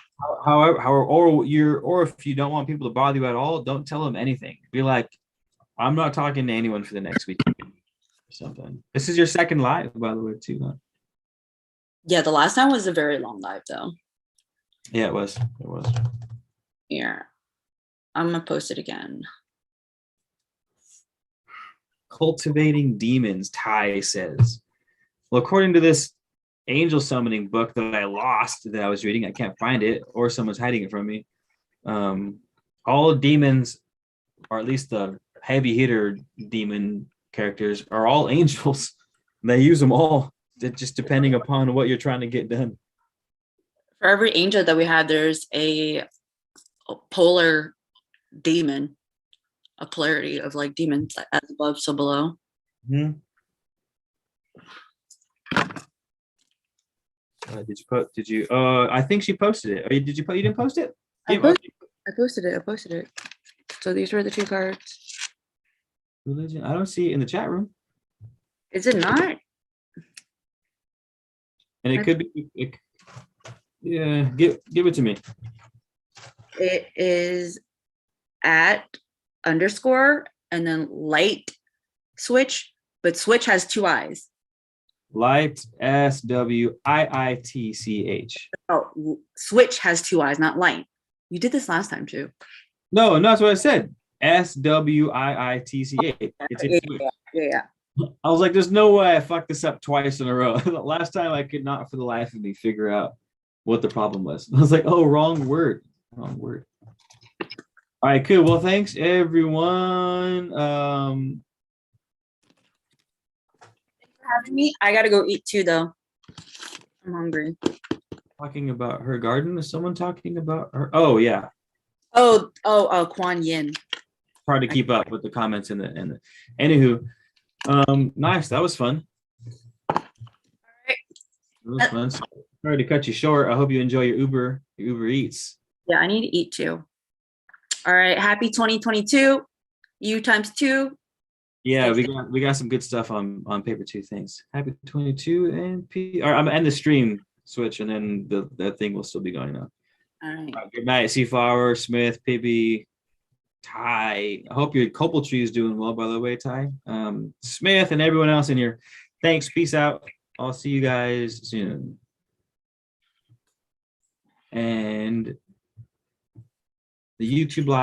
Or if you don't want people to bother you at all, don't tell them anything. Be like, I'm not talking to anyone for the next week. something. This is your second live, by the way, too, huh? Yeah, the last time was a very long live though. Yeah, it was. It was. Here, I'm gonna post it again. Cultivating Demons, Ty says. Well, according to this angel summoning book that I lost that I was reading, I can't find it, or someone's hiding it from me. All demons, or at least the heavy hitter demon characters, are all angels. They use them all, just depending upon what you're trying to get done. For every angel that we have, there's a polar demon, a polarity of like demons as above, so below. Mm-hmm. Did you? I think she posted it. Did you? You didn't post it? I posted it. I posted it. So these were the two cards. Religion. I don't see it in the chat room. Is it not? And it could be. Yeah, give it to me. It is at underscore and then light switch, but switch has two eyes. Light SWIITCH. Oh, switch has two eyes, not light. You did this last time too. No, that's what I said. SWIITCH. Yeah. I was like, there's no way I fucked this up twice in a row. Last time I could not for the life of me figure out what the problem was. I was like, oh, wrong word. All right, cool. Well, thanks everyone. Thanks for having me. I gotta go eat too though. I'm hungry. Talking about her garden. Is someone talking about her? Oh, yeah. Kuan Yin. Hard to keep up with the comments in the anywho. Nice. That was fun. All right. It was fun. Sorry to cut you short. I hope you enjoy your Uber Eats. Yeah, I need to eat too. All right. Happy 2022. U times 2. Yeah, we got some good stuff on paper too. Thanks. Happy 22 and P. Or I'm end the stream switch, and then that thing will still be going on. All right. Good night, Seaflower, Smith, Pibby, Ty. I hope your copal tree is doing well, by the way, Ty. Smith and everyone else in here. Thanks. Peace out. I'll see you guys soon. And the YouTube live.